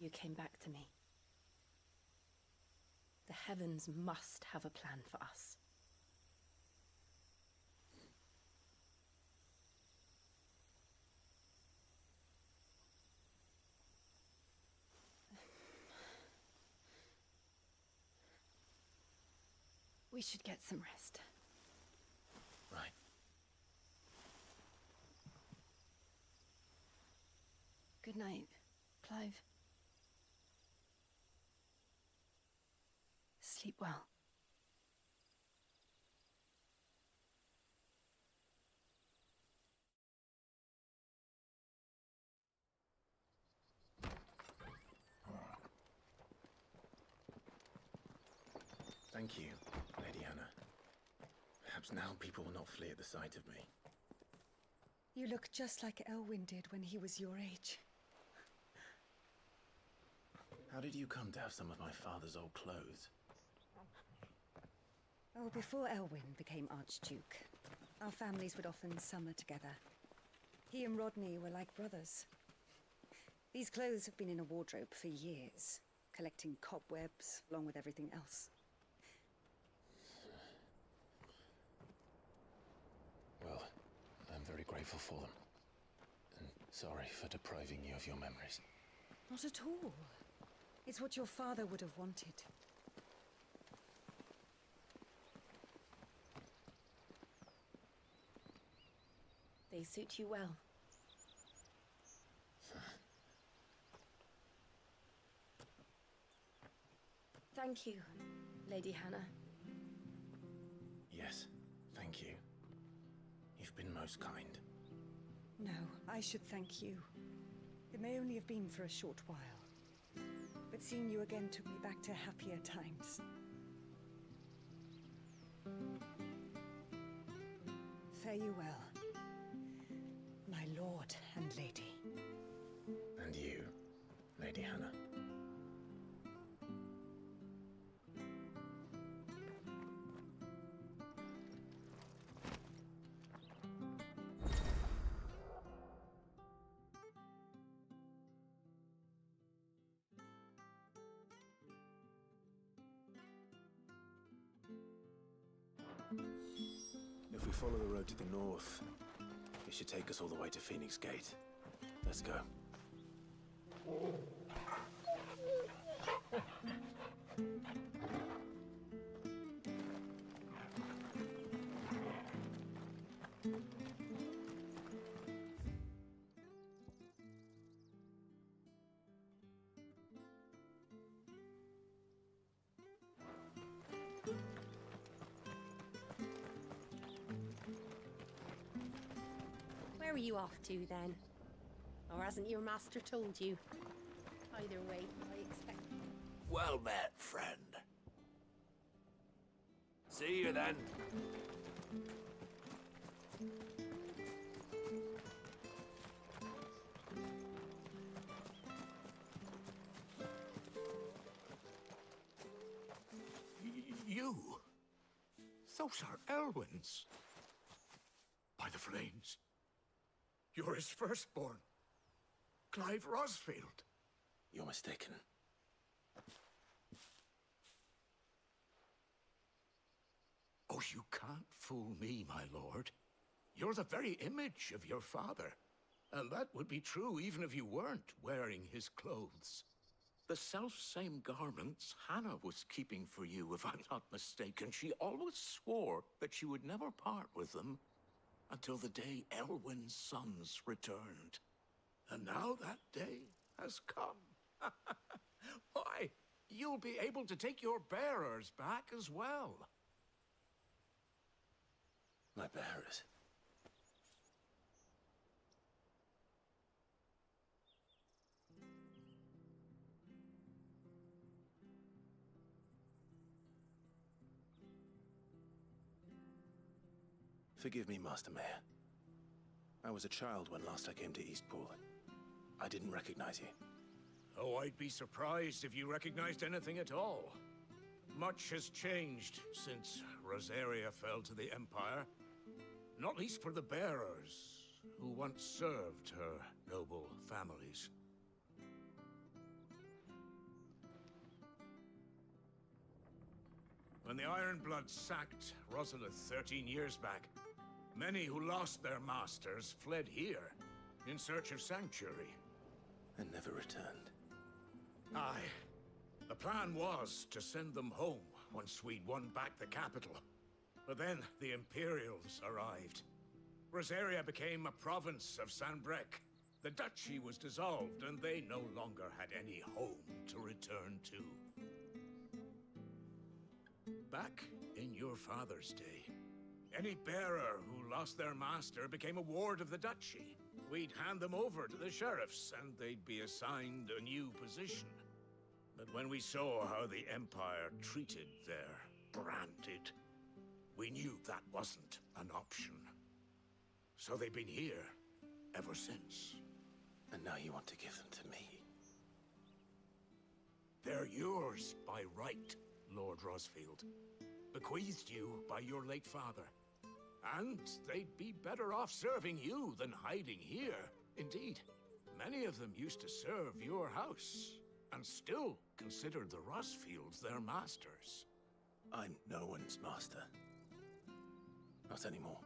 You came back to me. The heavens must have a plan for us. We should get some rest. Right. Good night, Clive. Sleep well. Thank you, Lady Hannah. Perhaps now people will not flee at the sight of me. You look just like Elwyn did when he was your age. How did you come to have some of my father's old clothes? Oh, before Elwyn became Archduke, our families would often summer together. He and Rodney were like brothers. These clothes have been in a wardrobe for years, collecting cobwebs along with everything else. Well, I'm very grateful for them. Sorry for depriving you of your memories. Not at all. It's what your father would have wanted. They suit you well. Thank you, Lady Hannah. Yes, thank you. You've been most kind. No, I should thank you. It may only have been for a short while, but seeing you again took me back to happier times. Fare you well, my lord and lady. And you, Lady Hannah. If we follow the road to the north, it should take us all the way to Phoenix Gate. Let's go. Where are you off to, then? Or hasn't your master told you? Either way, I expect... Well met, friend. See you then. You? Those are Elwyn's. By the flames. You're his firstborn. Clive Rosfield. You're mistaken. Oh, you can't fool me, my lord. You're the very image of your father. And that would be true even if you weren't wearing his clothes. The self-same garments Hannah was keeping for you, if I'm not mistaken. She always swore that she would never part with them until the day Elwyn's sons returned. And now that day has come. Why, you'll be able to take your bearers back as well. My bearers? Forgive me, Master Mayor. I was a child when last I came to Eastpool. I didn't recognize you. Oh, I'd be surprised if you recognized anything at all. Much has changed since Rosaria fell to the Empire. Not least for the bearers, who once served her noble families. When the Ironbloods sacked Rosalith 13 years back, many who lost their masters fled here in search of sanctuary. And never returned. Aye. The plan was to send them home once we'd won back the capital. But then the Imperials arrived. Rosaria became a province of Sanbreque. The duchy was dissolved, and they no longer had any home to return to. Back in your father's day, any bearer who lost their master became a ward of the duchy. We'd hand them over to the sheriffs, and they'd be assigned a new position. But when we saw how the Empire treated their branded, we knew that wasn't an option. So they've been here ever since. And now you want to give them to me? They're yours by right, Lord Rosfield. Bequeathed you by your late father. And they'd be better off serving you than hiding here. Indeed, many of them used to serve your house, and still considered the Rosfields their masters. I'm no one's master. Not anymore.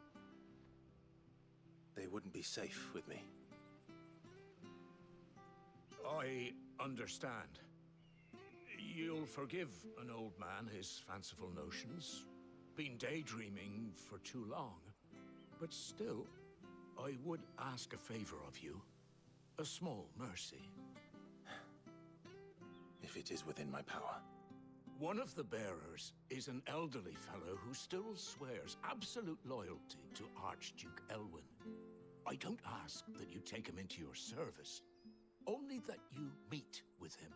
They wouldn't be safe with me. I understand. You'll forgive an old man his fanciful notions. Been daydreaming for too long. But still, I would ask a favor of you. A small mercy. If it is within my power. One of the bearers is an elderly fellow who still swears absolute loyalty to Archduke Elwyn. I don't ask that you take him into your service, only that you meet with him.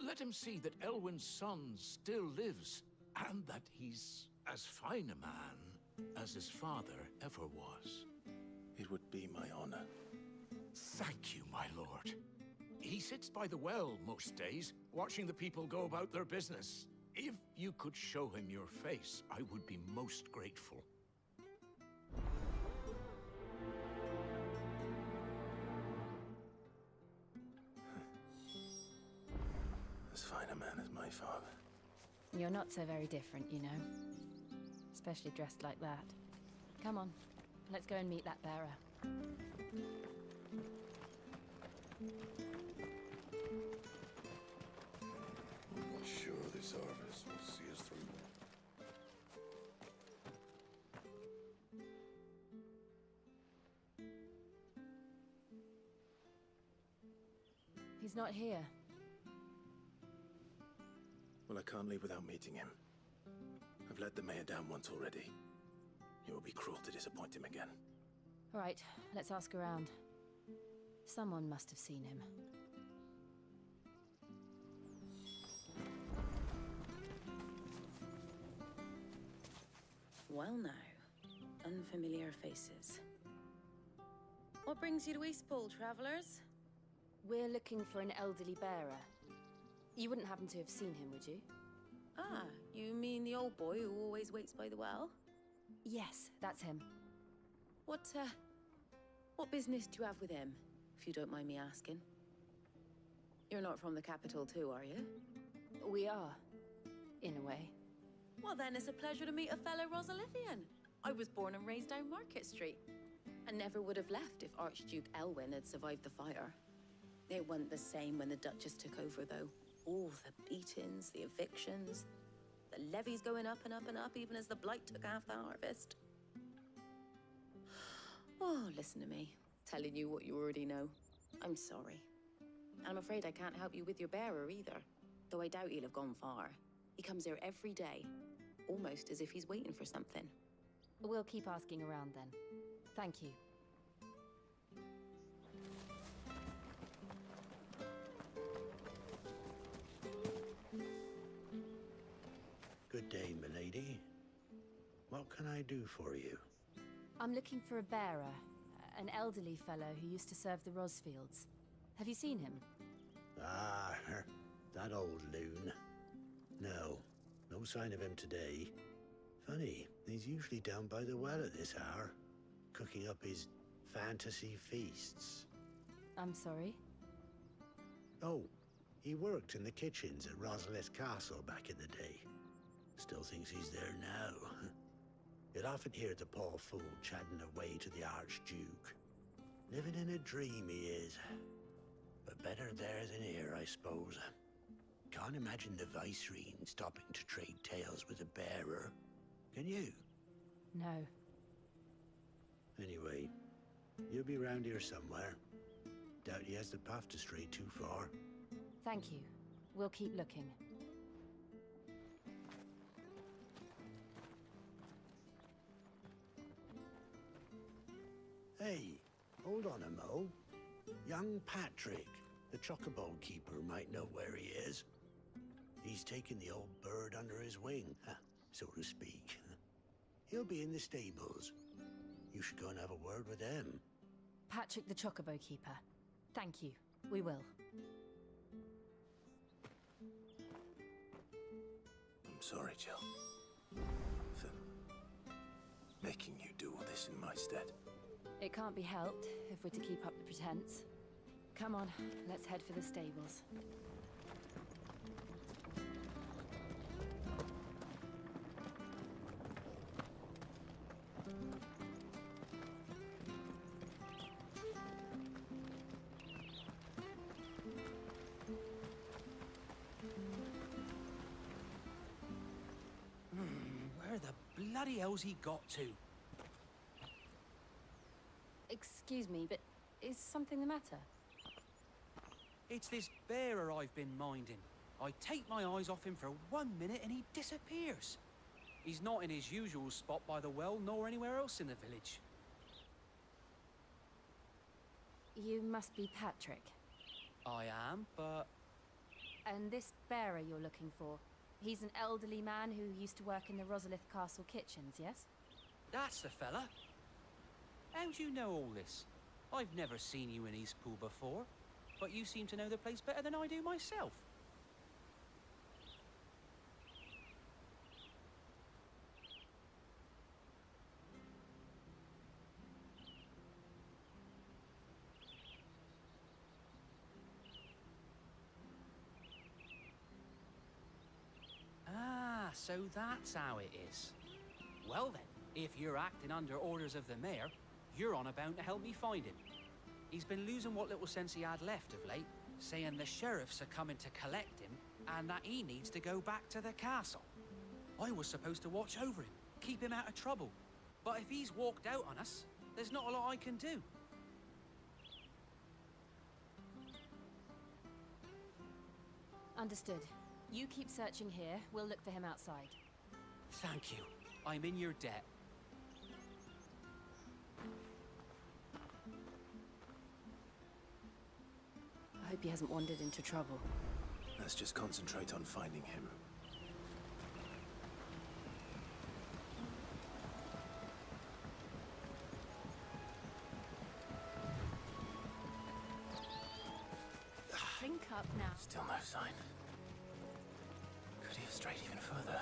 Let him see that Elwyn's son still lives, and that he's as fine a man as his father ever was. It would be my honor. Thank you, my lord. He sits by the well most days, watching the people go about their business. If you could show him your face, I would be most grateful. As fine a man as my father. You're not so very different, you know. Especially dressed like that. Come on, let's go and meet that bearer. I'm not sure this harvest will see us through. He's not here. Well, I can't leave without meeting him. I've let the mayor down once already. It would be cruel to disappoint him again. All right, let's ask around. Someone must have seen him. Well now, unfamiliar faces. What brings you to Eastpool, travelers? We're looking for an elderly bearer. You wouldn't happen to have seen him, would you? Ah, you mean the old boy who always waits by the well? Yes, that's him. What business do you have with him, if you don't mind me asking? You're not from the capital too, are you? We are, in a way. Well then, it's a pleasure to meet a fellow Rosalithian. I was born and raised down Market Street. And never would have left if Archduke Elwyn had survived the fire. It wasn't the same when the Duchess took over, though. All the beatings, the evictions, the levies going up and up and up, even as the Blight took half the harvest. Oh, listen to me, telling you what you already know. I'm sorry. And I'm afraid I can't help you with your bearer either, though I doubt he'll have gone far. He comes here every day, almost as if he's waiting for something. We'll keep asking around then. Thank you. Good day, milady. What can I do for you? I'm looking for a bearer, an elderly fellow who used to serve the Rosfields. Have you seen him? Ah, that old loon. No sign of him today. Funny, he's usually down by the well at this hour, cooking up his fantasy feasts. I'm sorry? Oh, he worked in the kitchens at Rosalith Castle back in the day. Still thinks he's there now. You'd often hear the poor fool chatting away to the Archduke. Living in a dream he is. But better there than here, I suppose. Can't imagine the Viceroy stopping to trade tales with a bearer. Can you? No. Anyway, you'll be round here somewhere. Doubt he has the path to stray too far. Thank you. We'll keep looking. Hey, hold on a mo. Young Patrick, the chocobo keeper, might know where he is. He's taken the old bird under his wing, so to speak. He'll be in the stables. You should go and have a word with them. Patrick the chocobo keeper. Thank you. We will. I'm sorry, Jill. For making you do all this in my stead. It can't be helped if we're to keep up the pretense. Come on, let's head for the stables. bloody hell's he got to? Excuse me, but is something the matter? It's this bearer I've been minding. I take my eyes off him for 1 minute and he disappears. He's not in his usual spot by the well, nor anywhere else in the village. You must be Patrick. I am, but... And this bearer you're looking for, he's an elderly man who used to work in the Rosalith Castle kitchens, yes? That's the fella. How do you know all this? I've never seen you in Eastpool before, but you seem to know the place better than I do myself. Ah, so that's how it is. Well then, if you're acting under orders of the mayor, you're on about to help me find him. He's been losing what little sense he had left of late, saying the sheriffs are coming to collect him and that he needs to go back to the castle. I was supposed to watch over him, keep him out of trouble. But if he's walked out on us, there's not a lot I can do. Understood. You keep searching here, we'll look for him outside. Thank you. I'm in your debt. I hope he hasn't wandered into trouble. Let's just concentrate on finding him. Drink up now. Still no sign. Could he have strayed even further?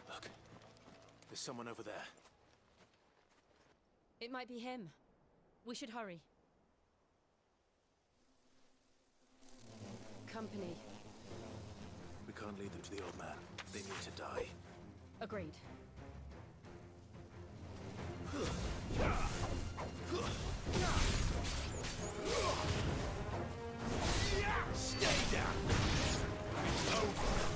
Look, there's someone over there. It might be him. We should hurry. Company. We can't lead them to the old man. They need to die. Agreed. Stay down! It's over!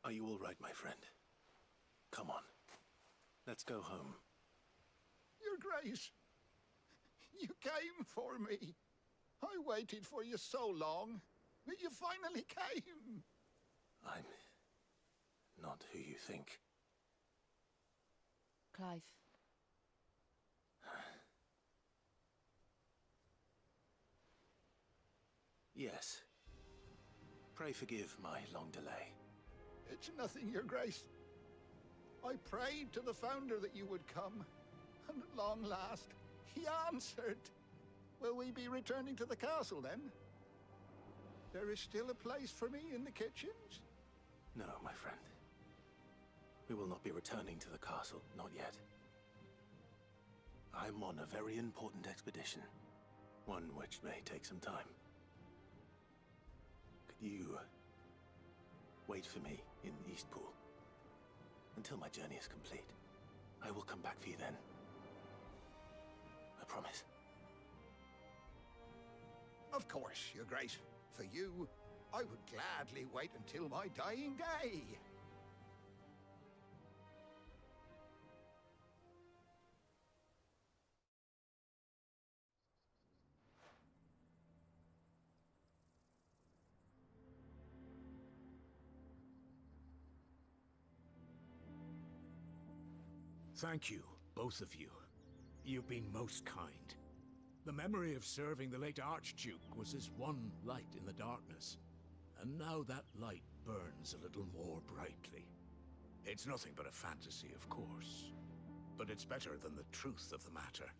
Are you all right, my friend? Come on. Let's go home. Your Grace, you came for me. I waited for you so long, but you finally came. I'm not who you think. Clive. Yes. Pray forgive my long delay. It's nothing, Your Grace. I prayed to the Founder that you would come, and at long last, he answered. Will we be returning to the castle, then? There is still a place for me in the kitchens? No, my friend. We will not be returning to the castle, not yet. I'm on a very important expedition, one which may take some time. Could you wait for me in Eastpool until my journey is complete? I will come back for you then. I promise. Of course, Your Grace. For you, I would gladly wait until my dying day. Thank you, both of you. You've been most kind. The memory of serving the late Archduke was as one light in the darkness, and now that light burns a little more brightly. It's nothing but a fantasy, of course, but it's better than the truth of the matter.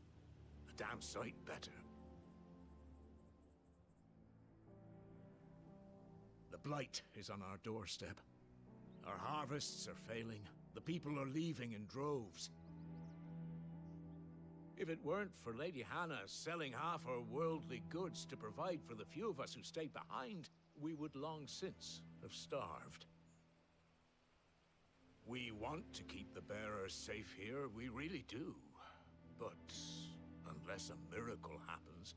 A damn sight better. The blight is on our doorstep. Our harvests are failing. The people are leaving in droves. If it weren't for Lady Hannah selling half her worldly goods to provide for the few of us who stayed behind, we would long since have starved. We want to keep the bearers safe here, we really do. But unless a miracle happens,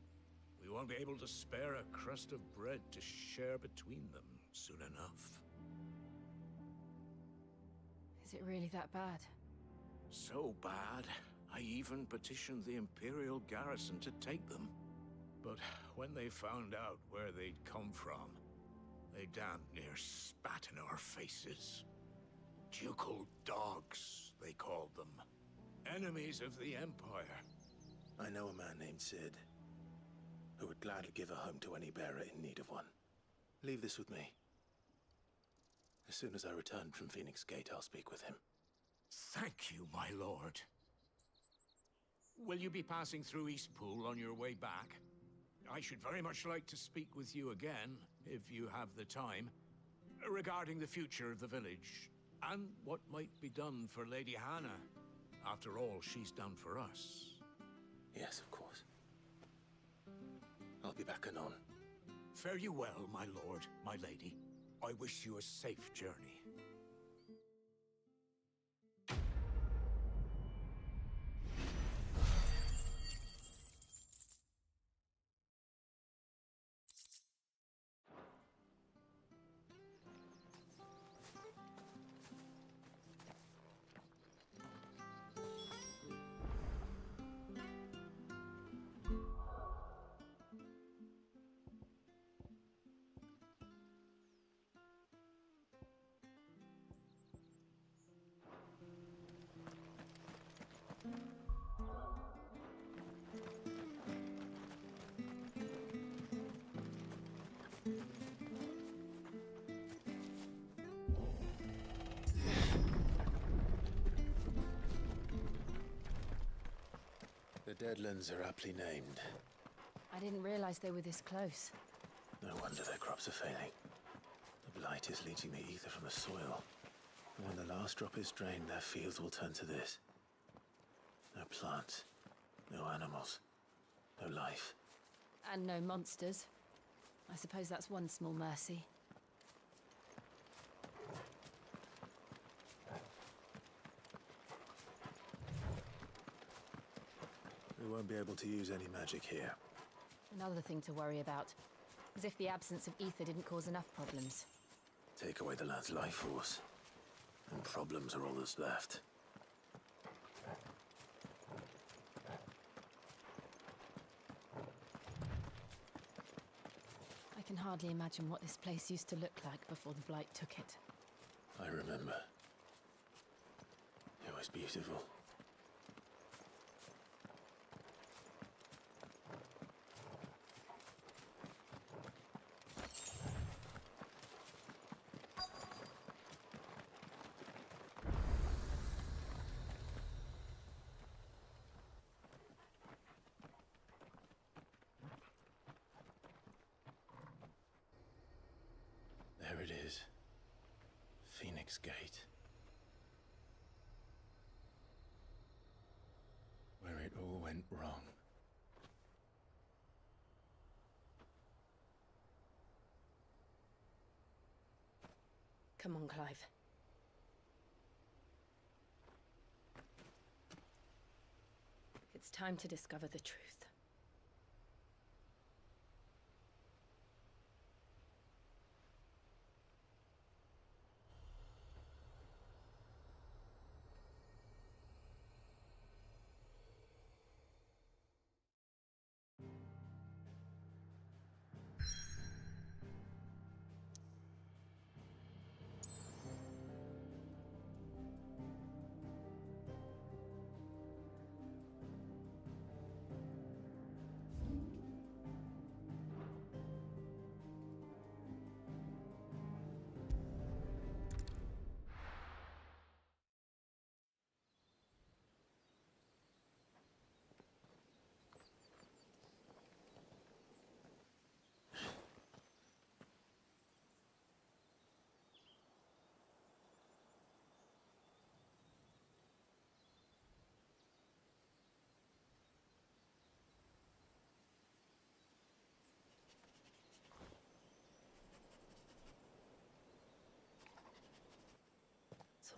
we won't be able to spare a crust of bread to share between them soon enough. Is it really that bad? So bad, I even petitioned the Imperial garrison to take them. But when they found out where they'd come from, they damn near spat in our faces. Ducal dogs, they called them. Enemies of the Empire. I know a man named Sid, who would gladly give a home to any bearer in need of one. Leave this with me. As soon as I return from Phoenix Gate, I'll speak with him. Thank you, my lord. Will you be passing through Eastpool on your way back? I should very much like to speak with you again, if you have the time, regarding the future of the village, and what might be done for Lady Hannah, after all she's done for us. Yes, of course. I'll be back anon. Fare you well, my lord, my lady. I wish you a safe journey. The Deadlands are aptly named. I didn't realize they were this close. No wonder their crops are failing. The blight is leaching the ether from the soil. And when the last drop is drained, their fields will turn to this. No plants, no animals, no life. And no monsters. I suppose that's one small mercy. We won't be able to use any magic here. Another thing to worry about. As if the absence of ether didn't cause enough problems. Take away the lad's life force, and problems are all that's left. I can hardly imagine what this place used to look like before the Blight took it. I remember. It was beautiful. There it is. Phoenix Gate. Where it all went wrong. Come on, Clive. It's time to discover the truth.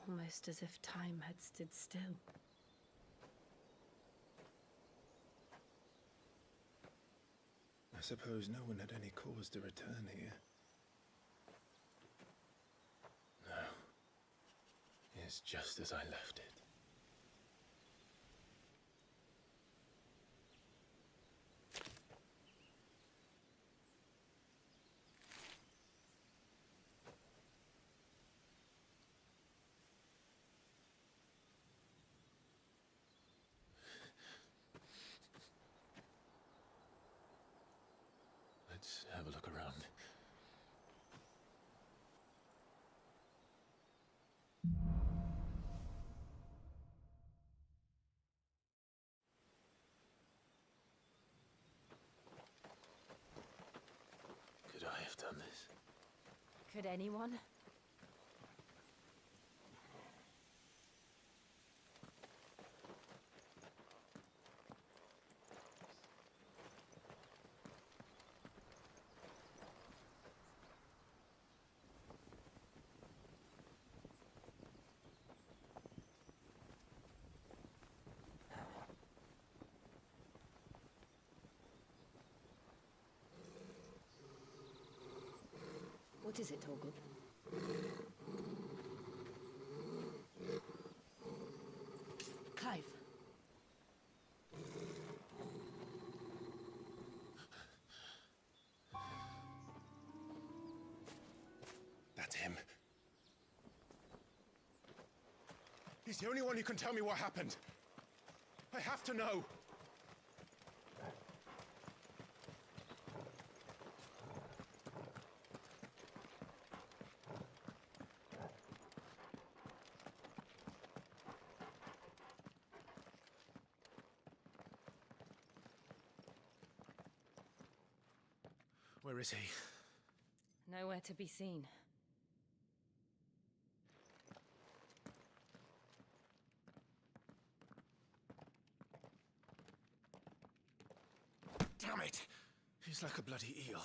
Almost as if time had stood still. I suppose no one had any cause to return here. No. It's just as I left it. Let's have a look around. Could I have done this? Could anyone? What is it, Torgal? Clive. That's him. He's the only one who can tell me what happened. I have to know. Where is he? Nowhere to be seen. Damn it! He's like a bloody eel.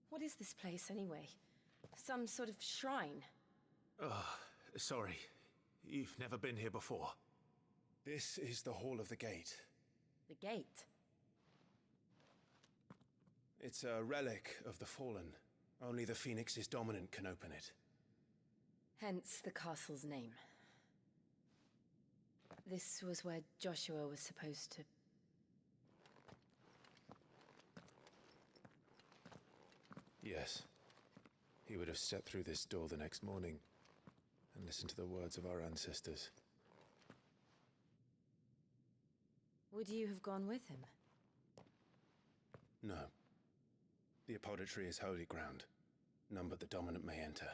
What is this place, anyway? Some sort of shrine? Oh, sorry. You've never been here before. This is the Hall of the Gate. The gate? It's a relic of the Fallen. Only the Phoenix's dominant can open it. Hence the castle's name. This was where Joshua was supposed to... Yes. He would have stepped through this door the next morning and listened to the words of our ancestors. Would you have gone with him? No. The apodatory is holy ground. None but the dominant may enter.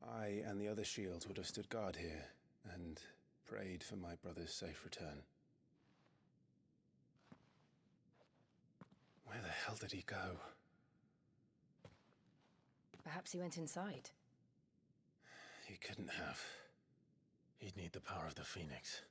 I and the other shields would have stood guard here and prayed for my brother's safe return. Where the hell did he go? Perhaps he went inside. He couldn't have. He'd need the power of the Phoenix.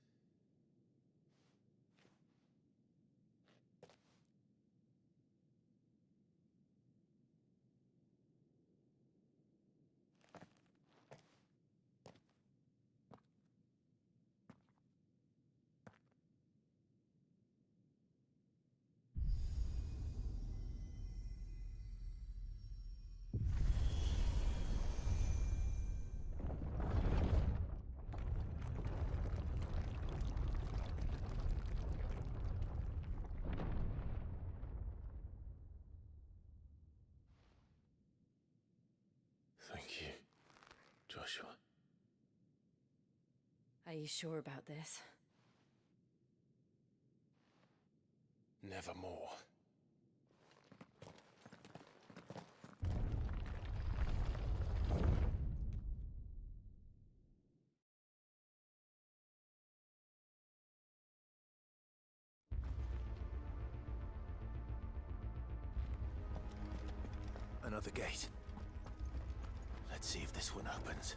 Thank you, Joshua. Are you sure about this? Nevermore. Another gate. Let's see if this one opens.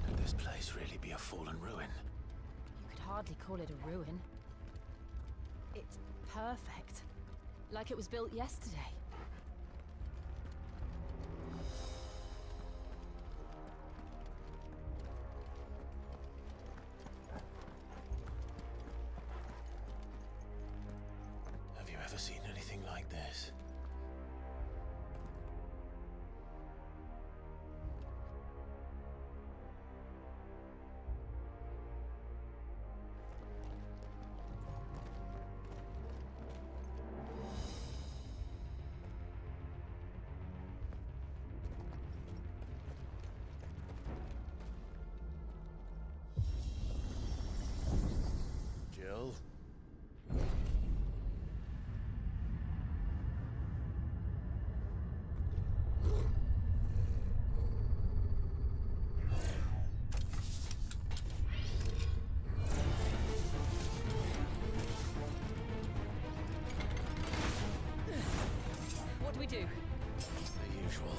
Could this place really be a fallen ruin? You could hardly call it a ruin. It's perfect. Like it was built yesterday. Have you ever seen anything like this? Jill? What do we do? The usual.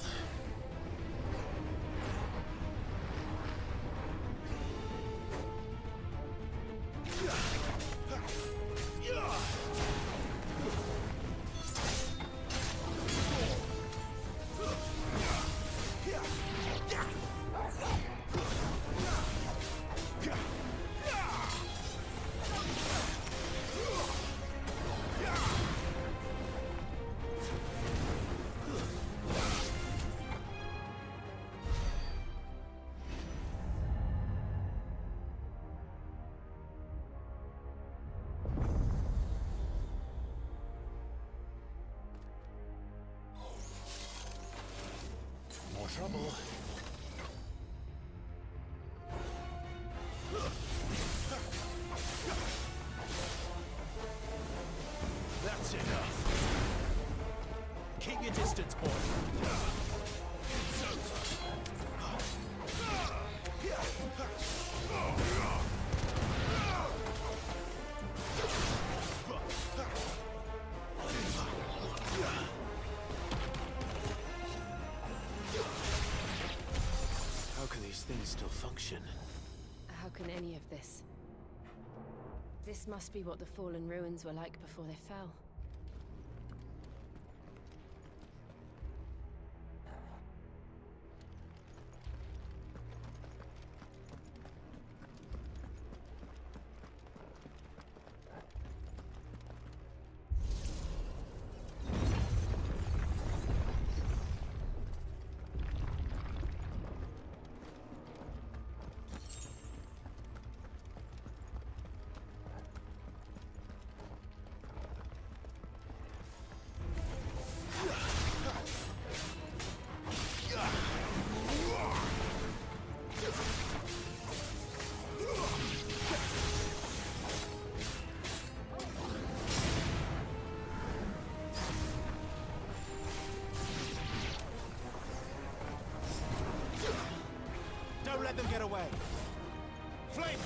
More trouble. That's enough. Keep your distance, boy. It's over. How can these things still function? How can any of this? This must be what the fallen ruins were like before they fell. Don't let them get away. Flame!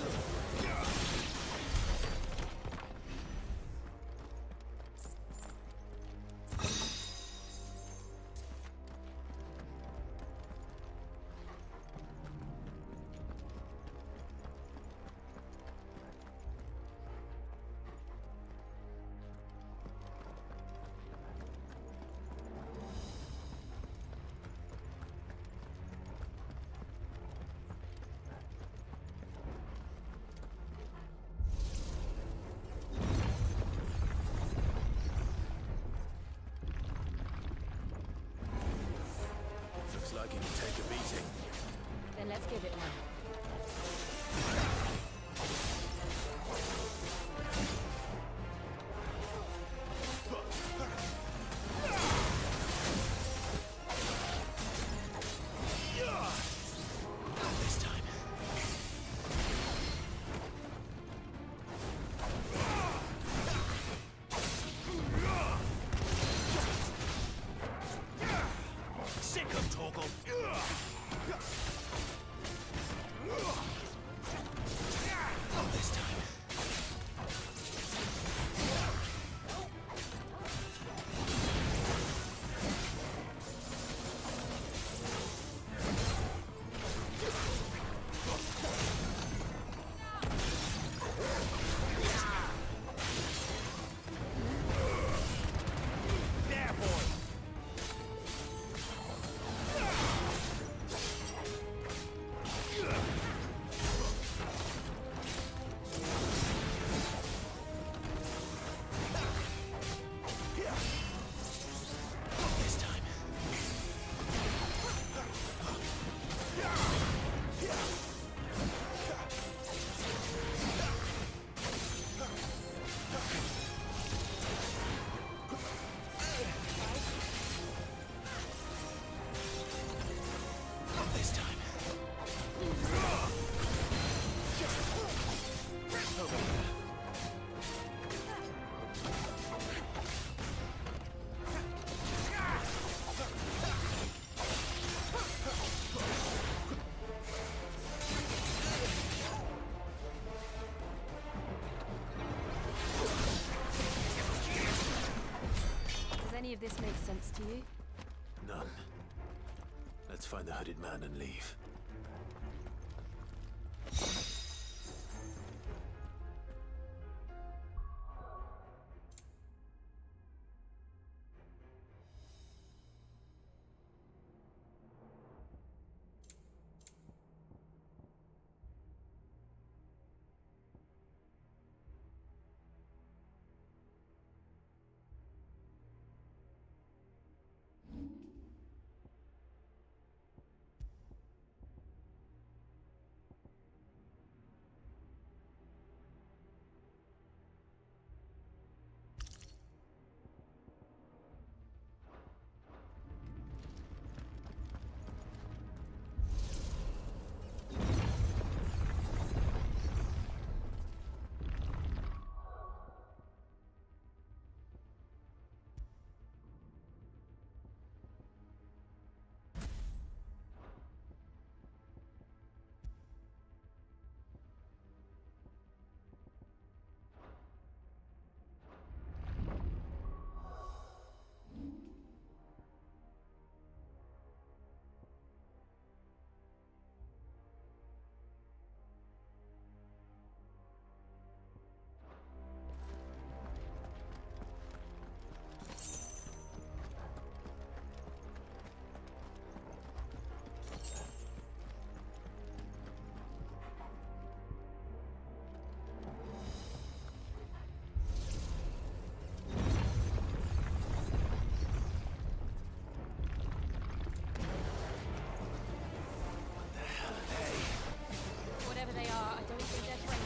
Looks like it can take a beating. Then let's give it one. Not this time. Sick of Torgal. of this make sense to you? None. Let's find the hooded man and leave. Whatever they are, I don't think they're friendly.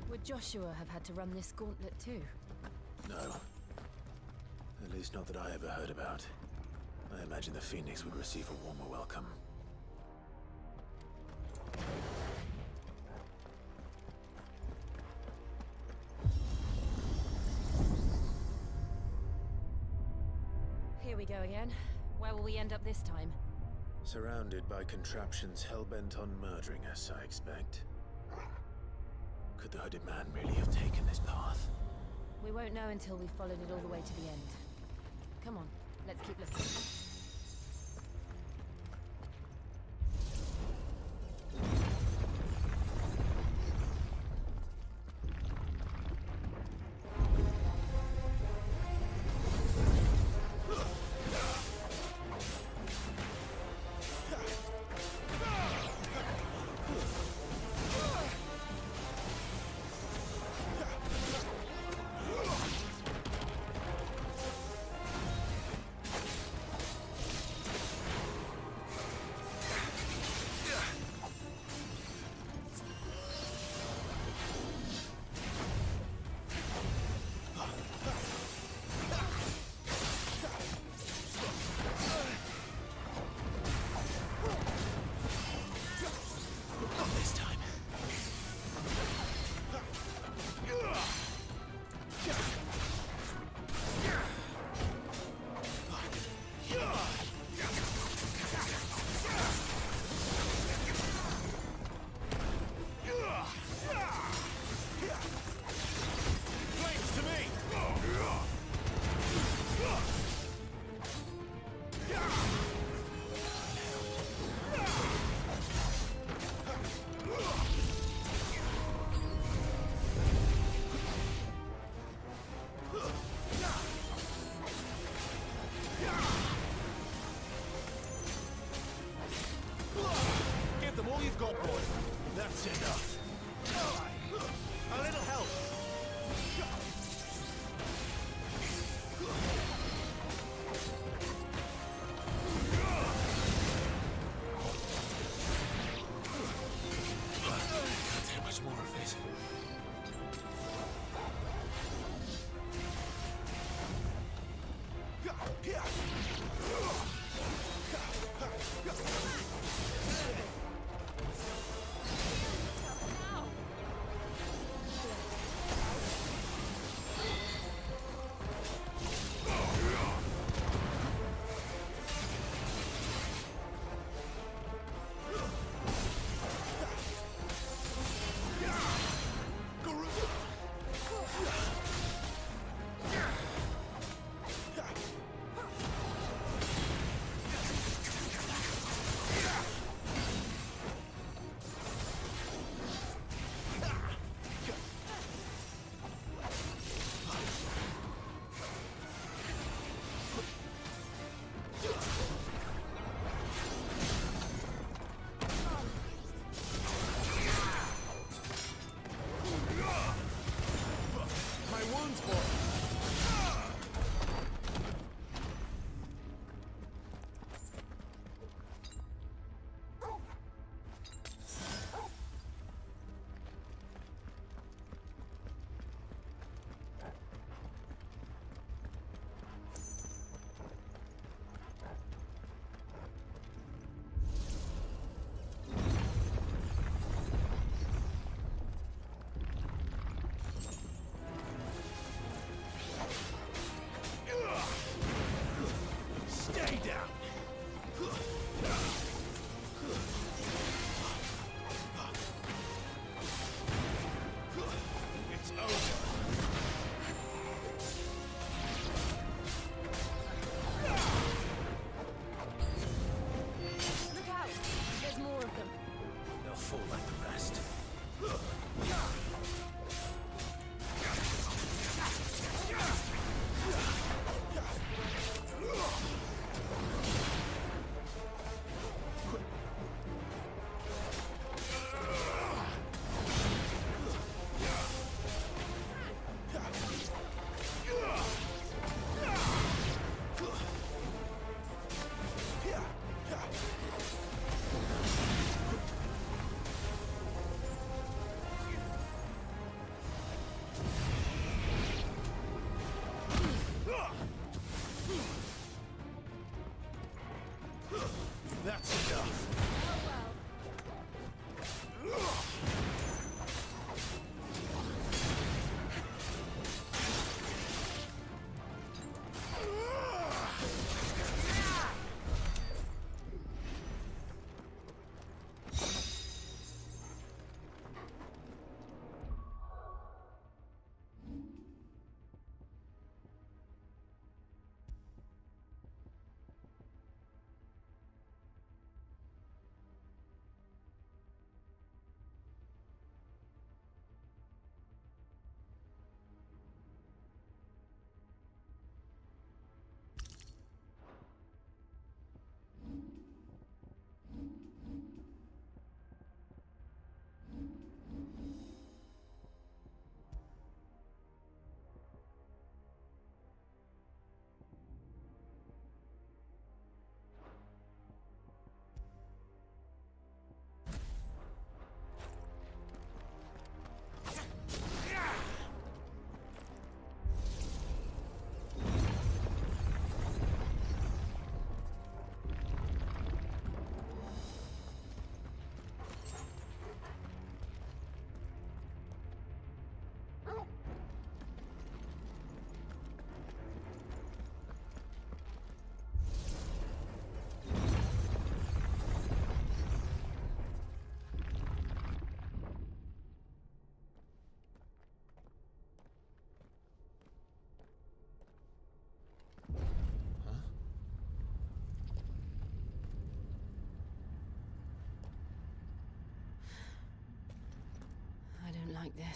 Would Joshua have had to run this gauntlet too? No. At least not that I ever heard about. I imagine the Phoenix would receive a warmer welcome. Here we go again. Where will we end up this time? Surrounded by contraptions hell-bent on murdering us, I expect. Could the hooded man really have taken this path? We won't know until we've followed it all the way to the end. Come on, let's keep looking.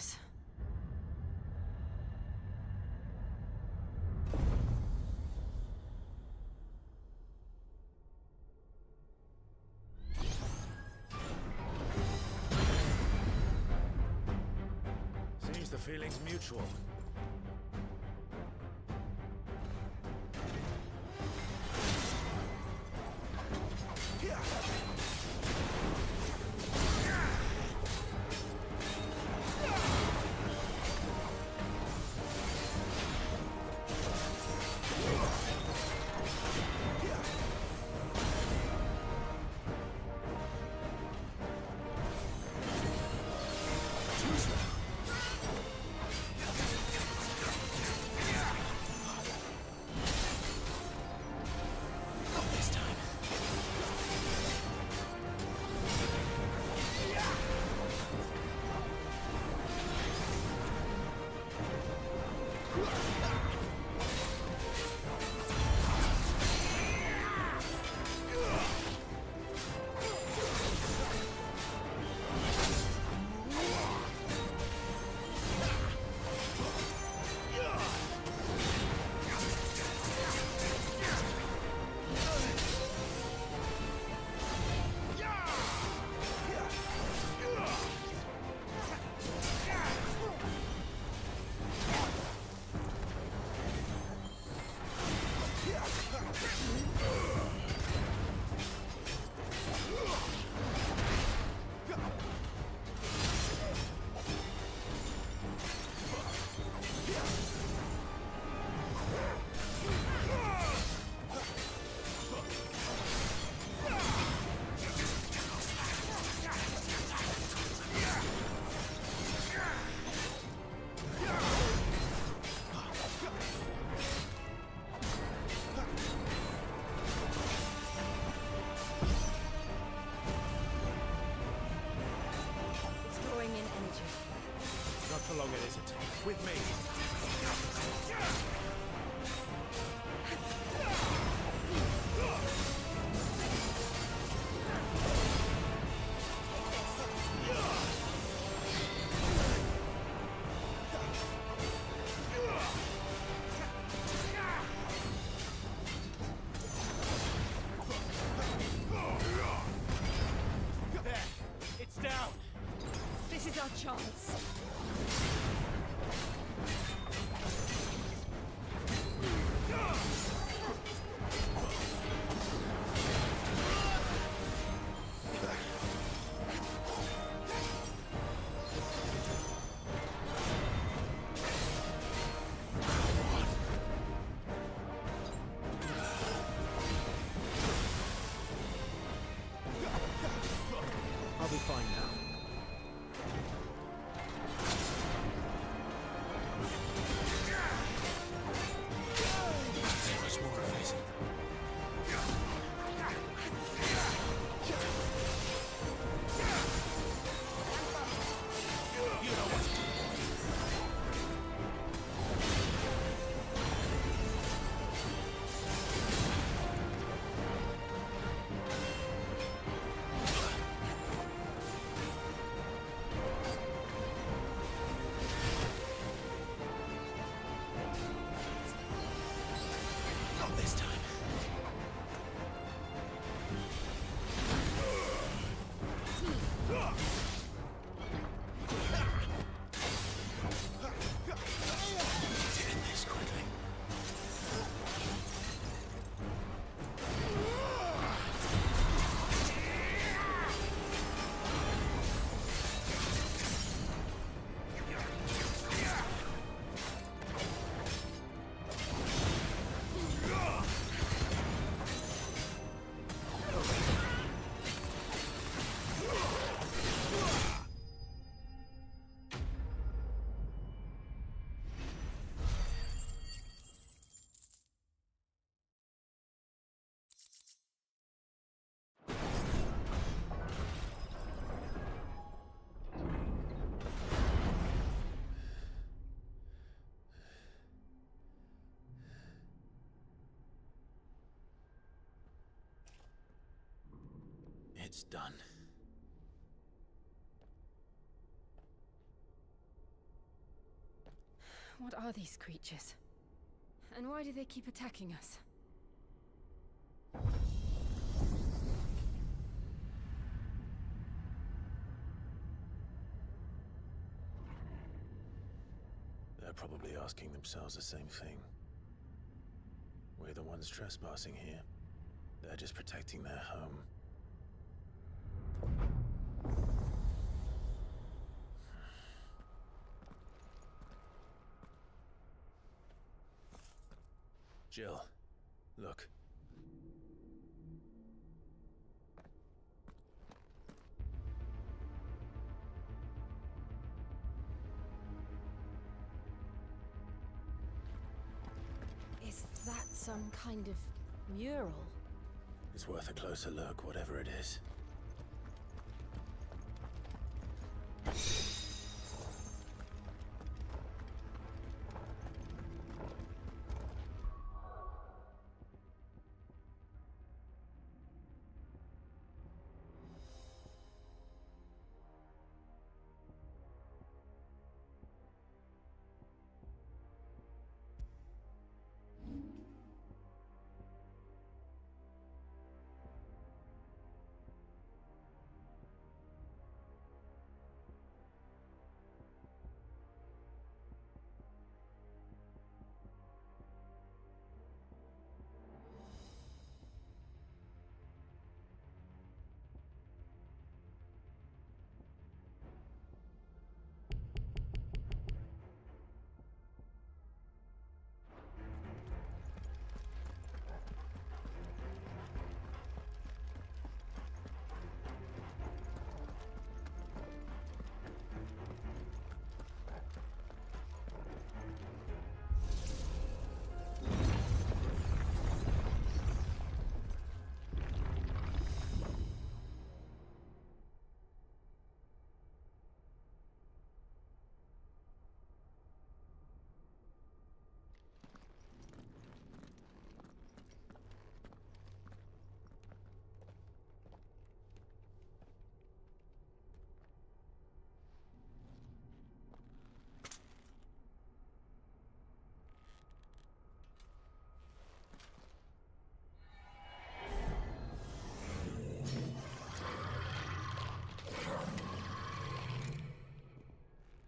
this. Seems the feeling's mutual. For long it isn't. With me. There! It's down! This is our chance! I'll be fine now. There was more of it. You know what to do. Not this time. Did it this quickly. It's done. What are these creatures? And why do they keep attacking us? They're probably asking themselves the same thing. We're the ones trespassing here. They're just protecting their home. Jill, look. Is that some kind of mural? It's worth a closer look, whatever it is.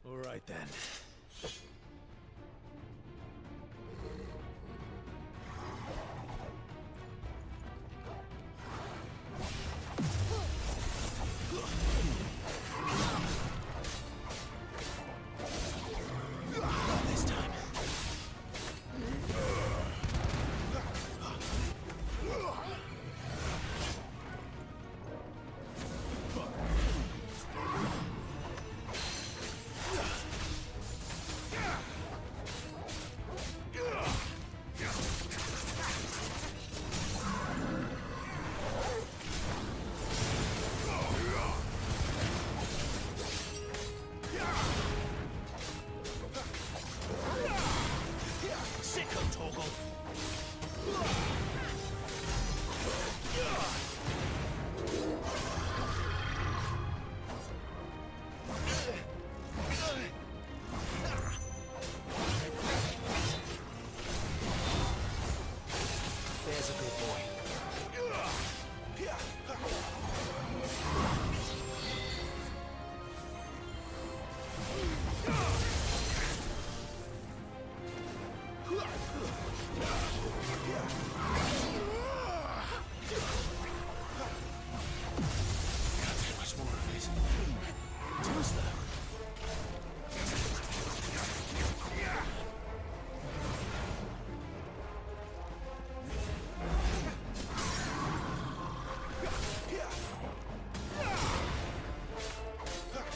All right then. This time. There's a good boy. Can't take much more of it. Too slow.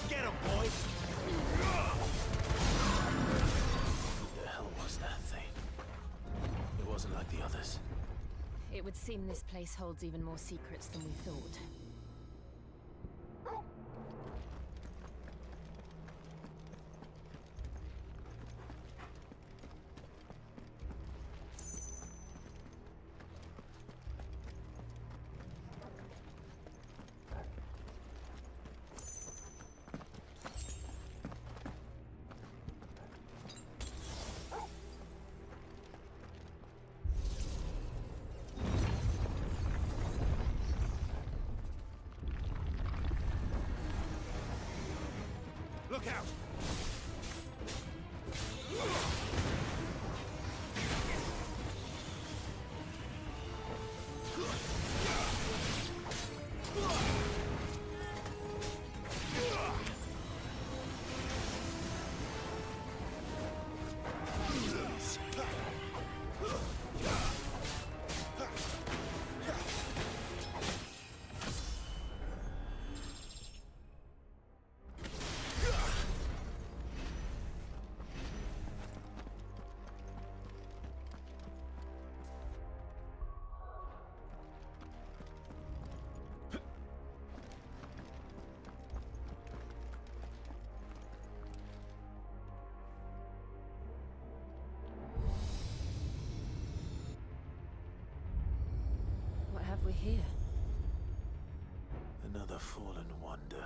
Get him, boy! Who the hell was that thing? It wasn't like the others. It would seem this place holds even more secrets than we thought. out! What have we here? Another fallen wonder.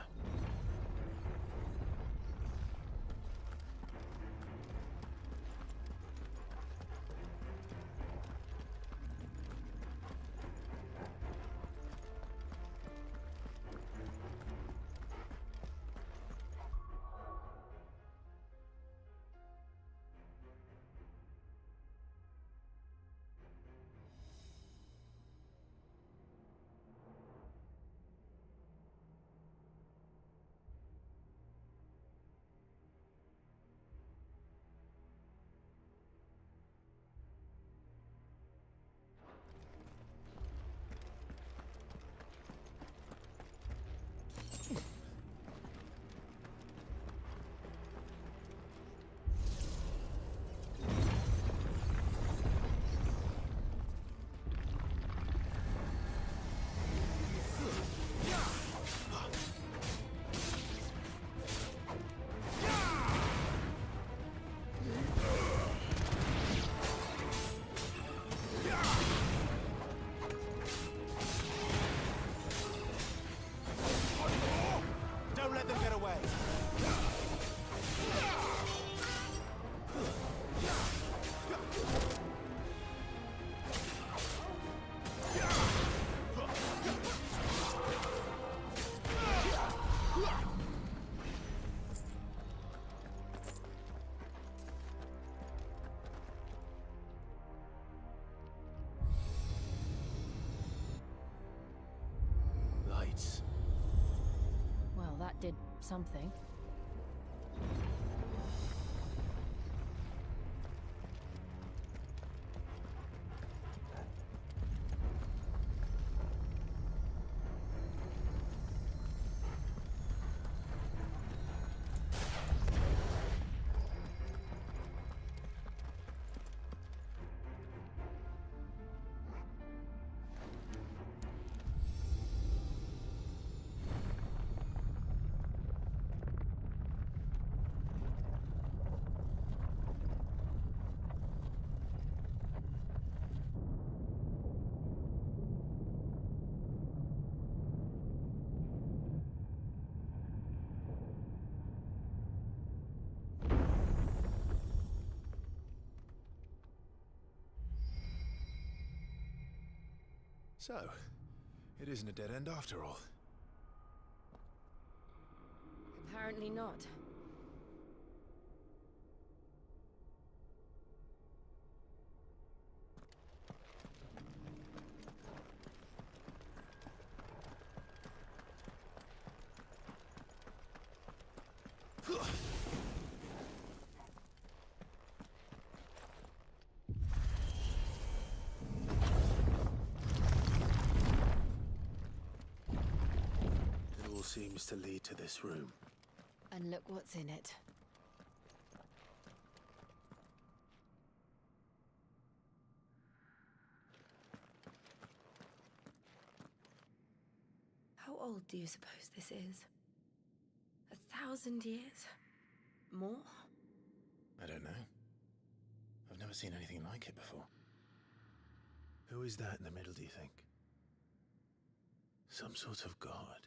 Don't let them get away! Lights. Well, that did something. So, it isn't a dead end after all. Apparently not. It all seems to lead to this room. And look what's in it. How old do you suppose this is? 1,000 years? More? I don't know. I've never seen anything like it before. Who is that in the middle, do you think? Some sort of god?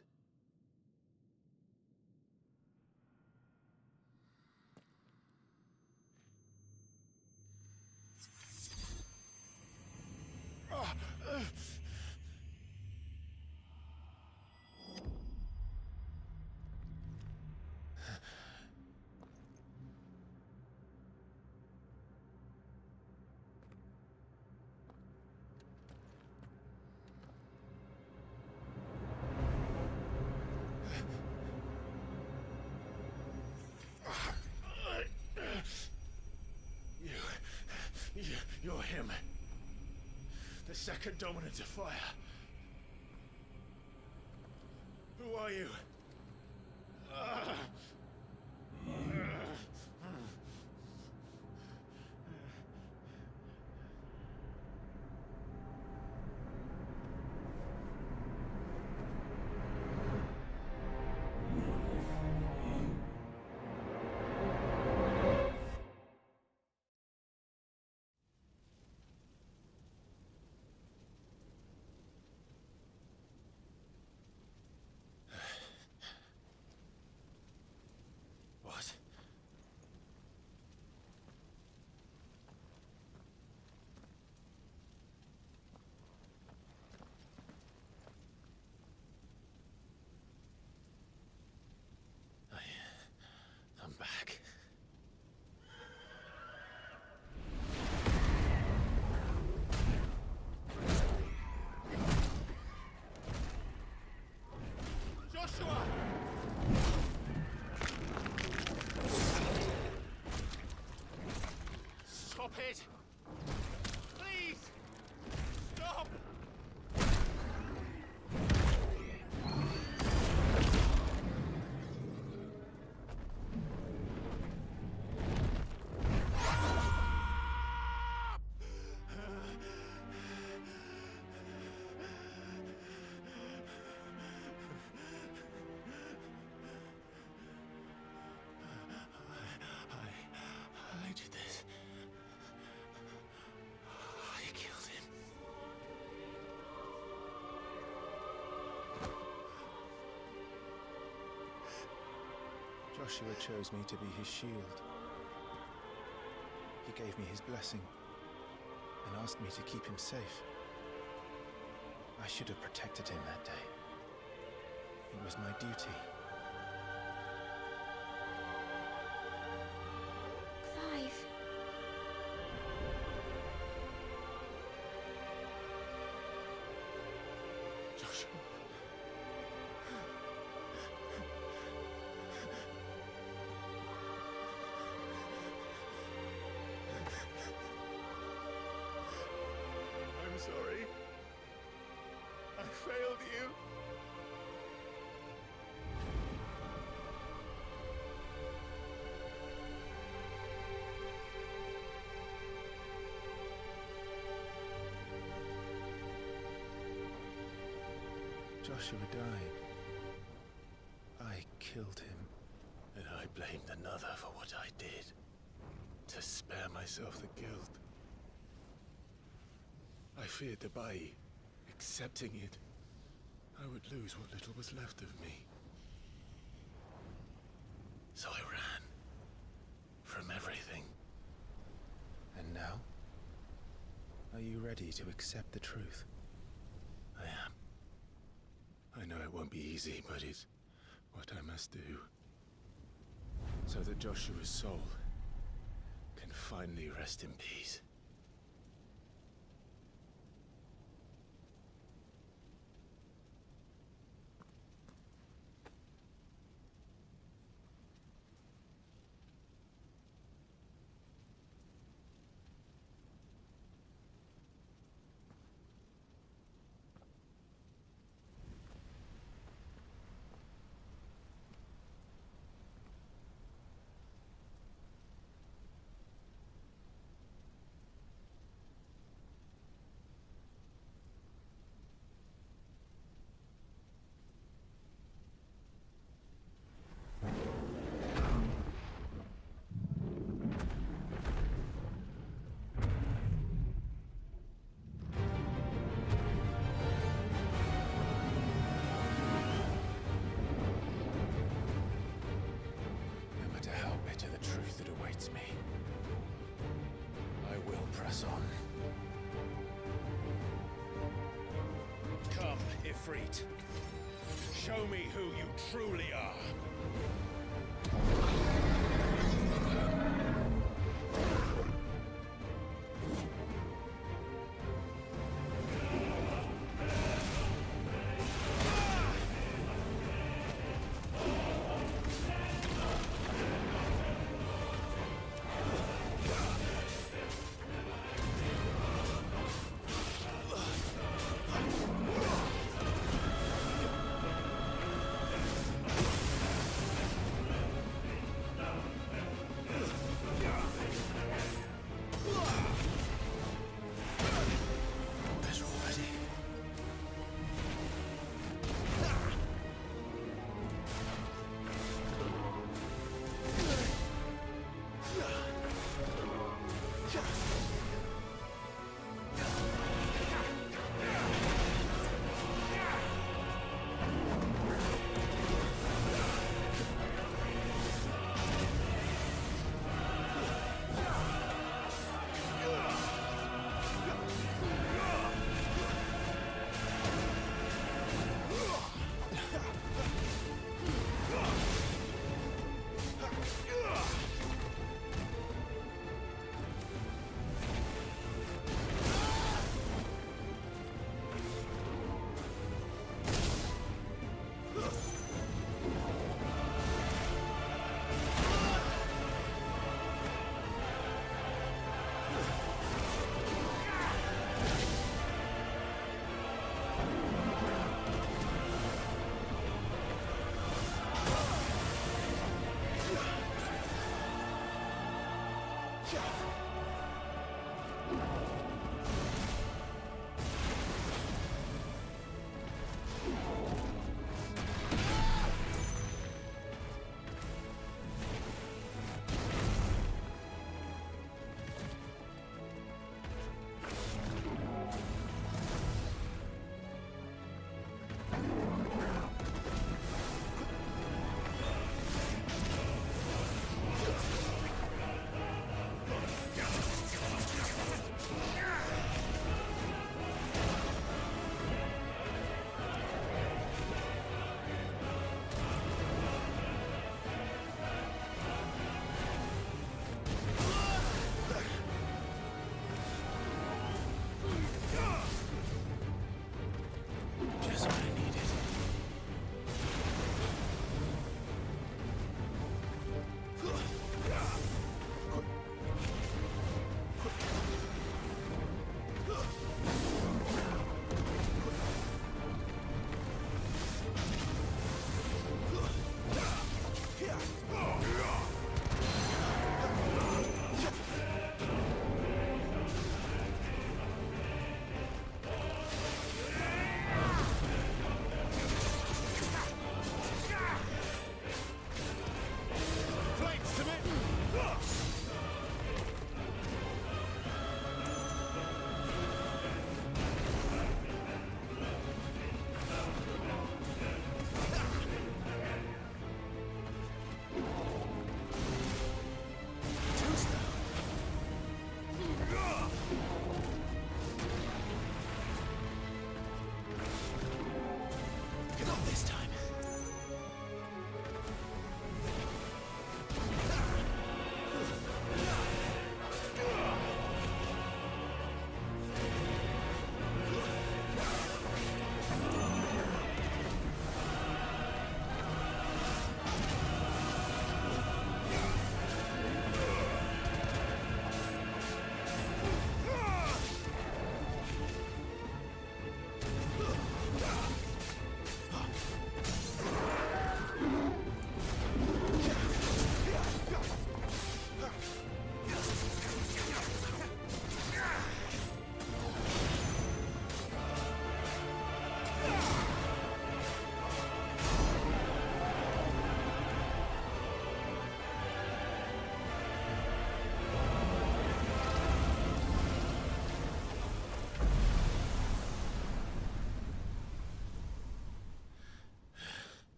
The second dominant of fire. Who are you? What? I'm back. Joshua! Stop it! Please! Stop! I did this. I killed him. Joshua chose me to be his shield. He gave me his blessing and asked me to keep him safe. I should have protected him that day. It was my duty. Clive. Joshua. I'm sorry. I failed you. Joshua died. I killed him. And I blamed another for what I did. To spare myself the guilt. I feared that by accepting it, I would lose what little was left of me. So I ran. From everything. And now? Are you ready to accept the truth? I am. I know it won't be easy, but it's what I must do. So that Joshua's soul can finally rest in peace. Me. I will press on. Come, Ifrit. Show me who you truly are.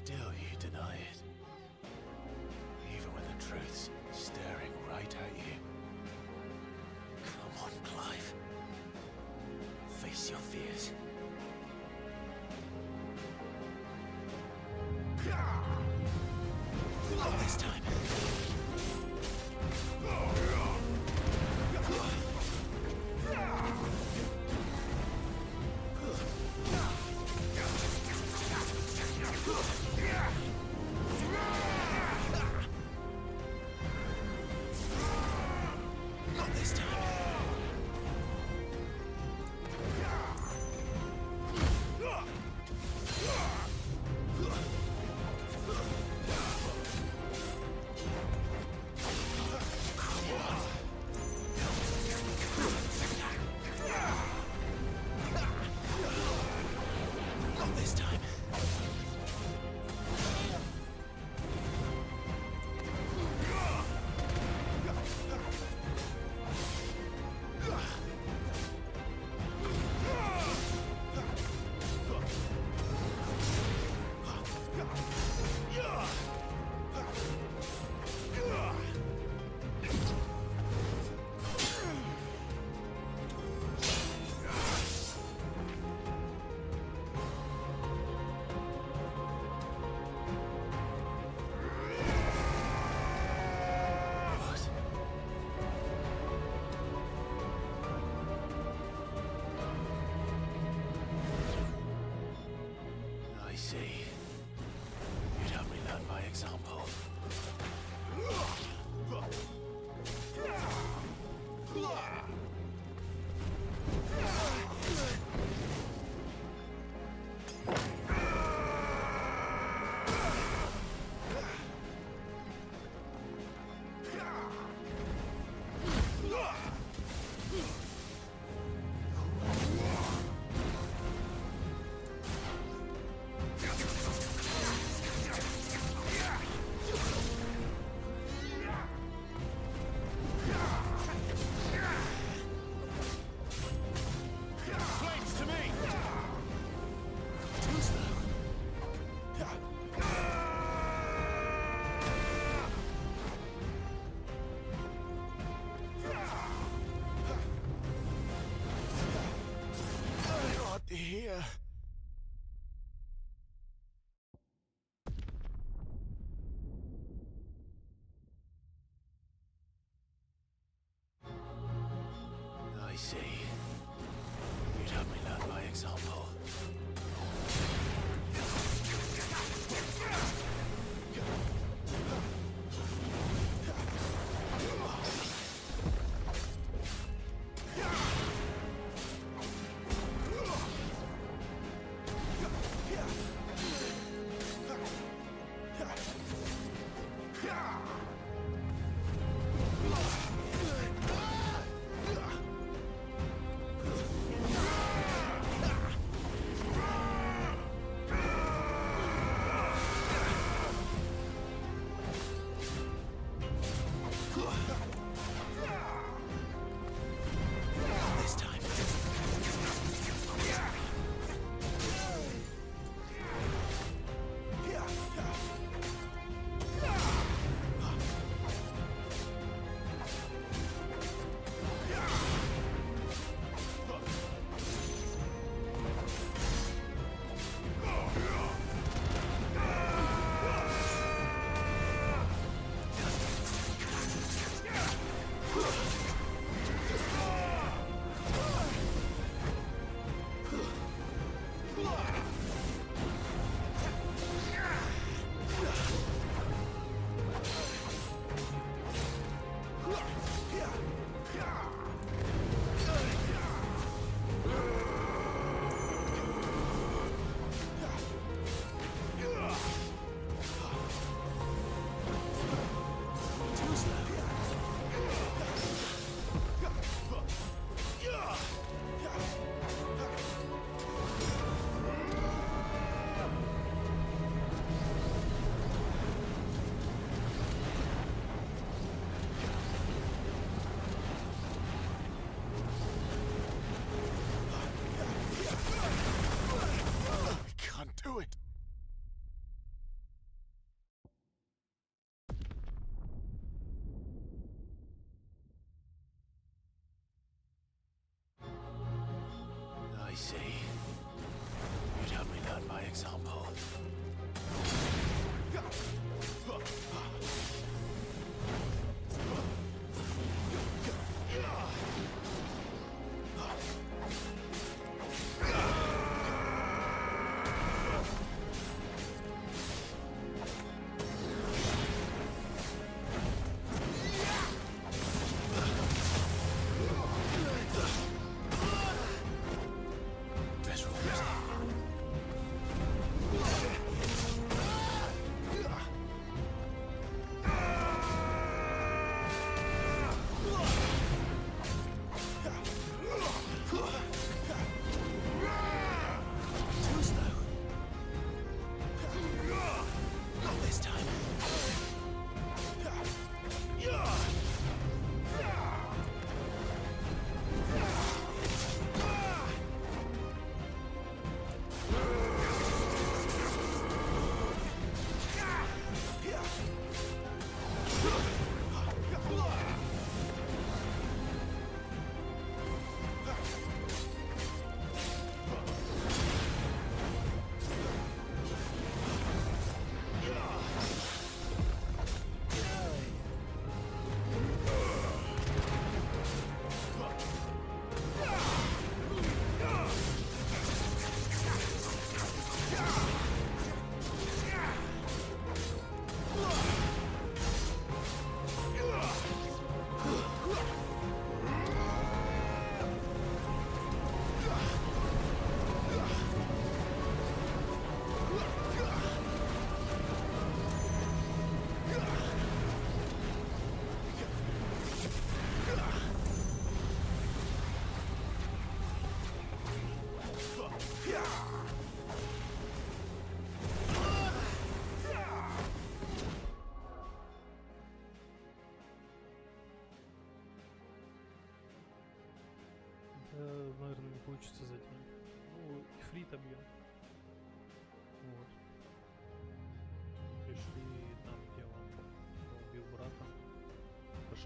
still you deny it. Even when the truth's staring right at you. Come on, Clive. Face your fears. Not this time. Not this time.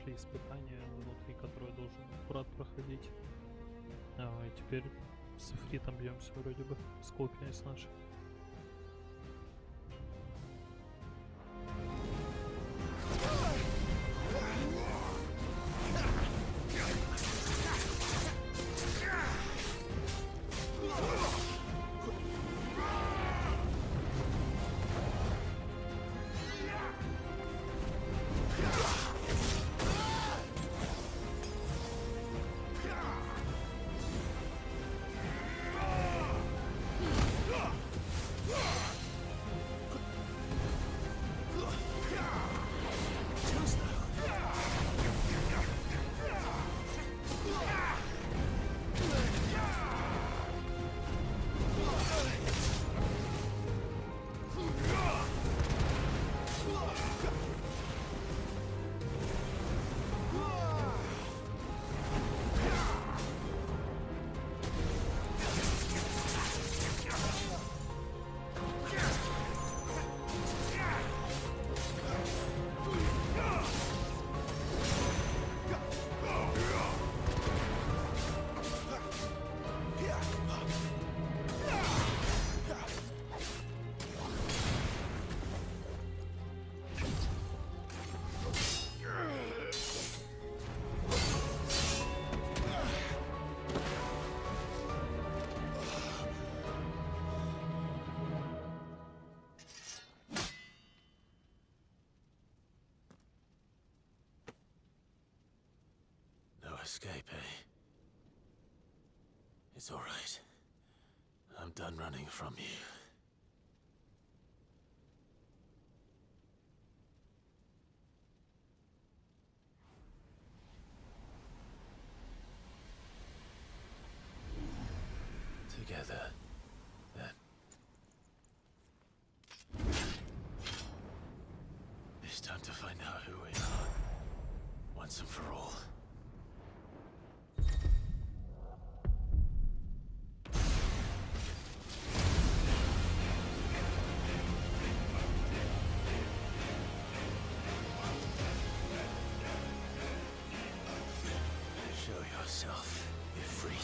прошли испытания, внутри которого должен брат проходить. И теперь с Эфритом бьемся вроде бы, с копией с нашей. Escape, eh? It's all right. I'm done running from you. Together, then. It's time to find out who we are, once and for all. Yourself, you're free.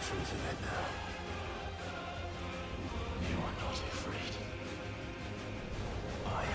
Truth of it now. You are not afraid. I am.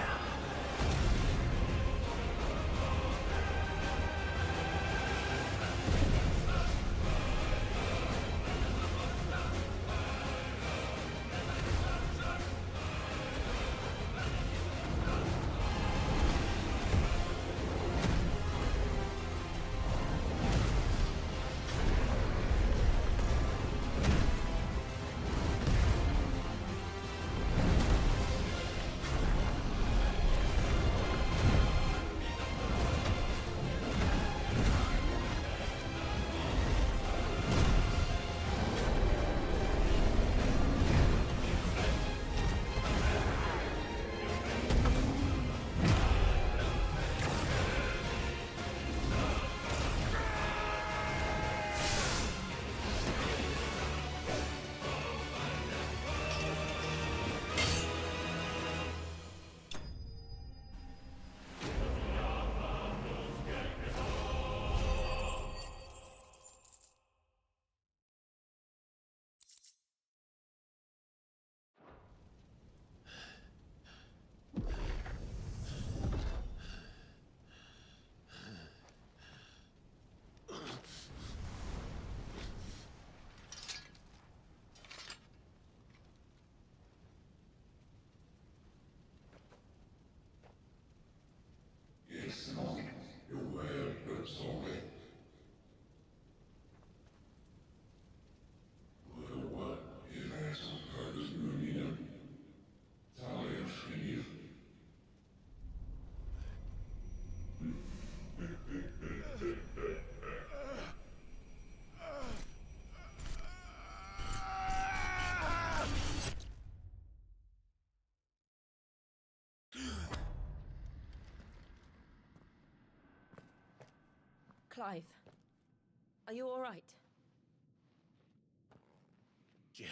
Clive, are you all right? Jill.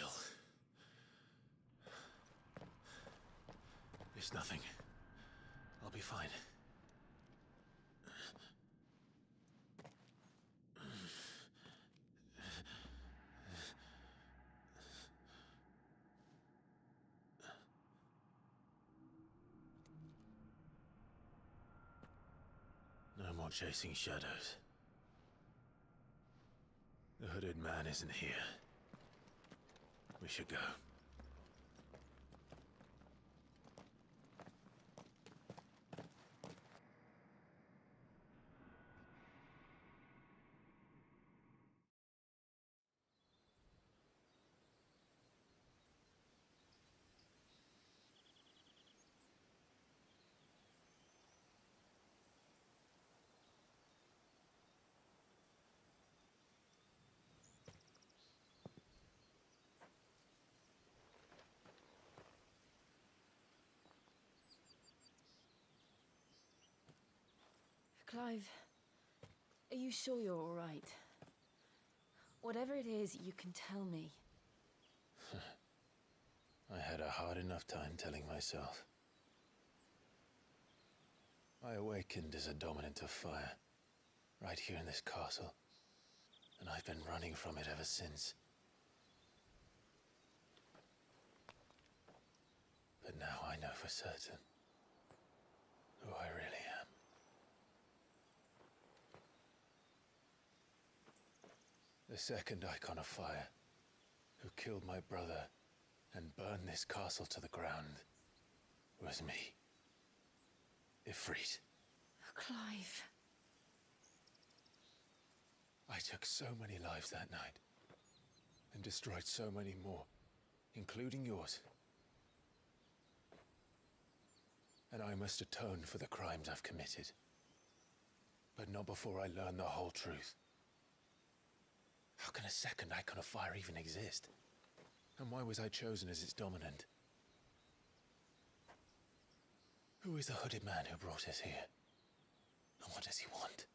It's nothing. I'll be fine. No more chasing shadows. The hooded man isn't here. We should go. Clive, are you sure you're all right? Whatever it is, you can tell me. I had a hard enough time telling myself. I awakened as a dominant of fire, right here in this castle, and I've been running from it ever since. But now I know for certain who I really am. The second icon of fire, who killed my brother and burned this castle to the ground, was me. Ifrit. Clive. I took so many lives that night, and destroyed so many more, including yours. And I must atone for the crimes I've committed. But not before I learn the whole truth. How can a second icon of fire even exist? And why was I chosen as its dominant? Who is the hooded man who brought us here? And what does he want?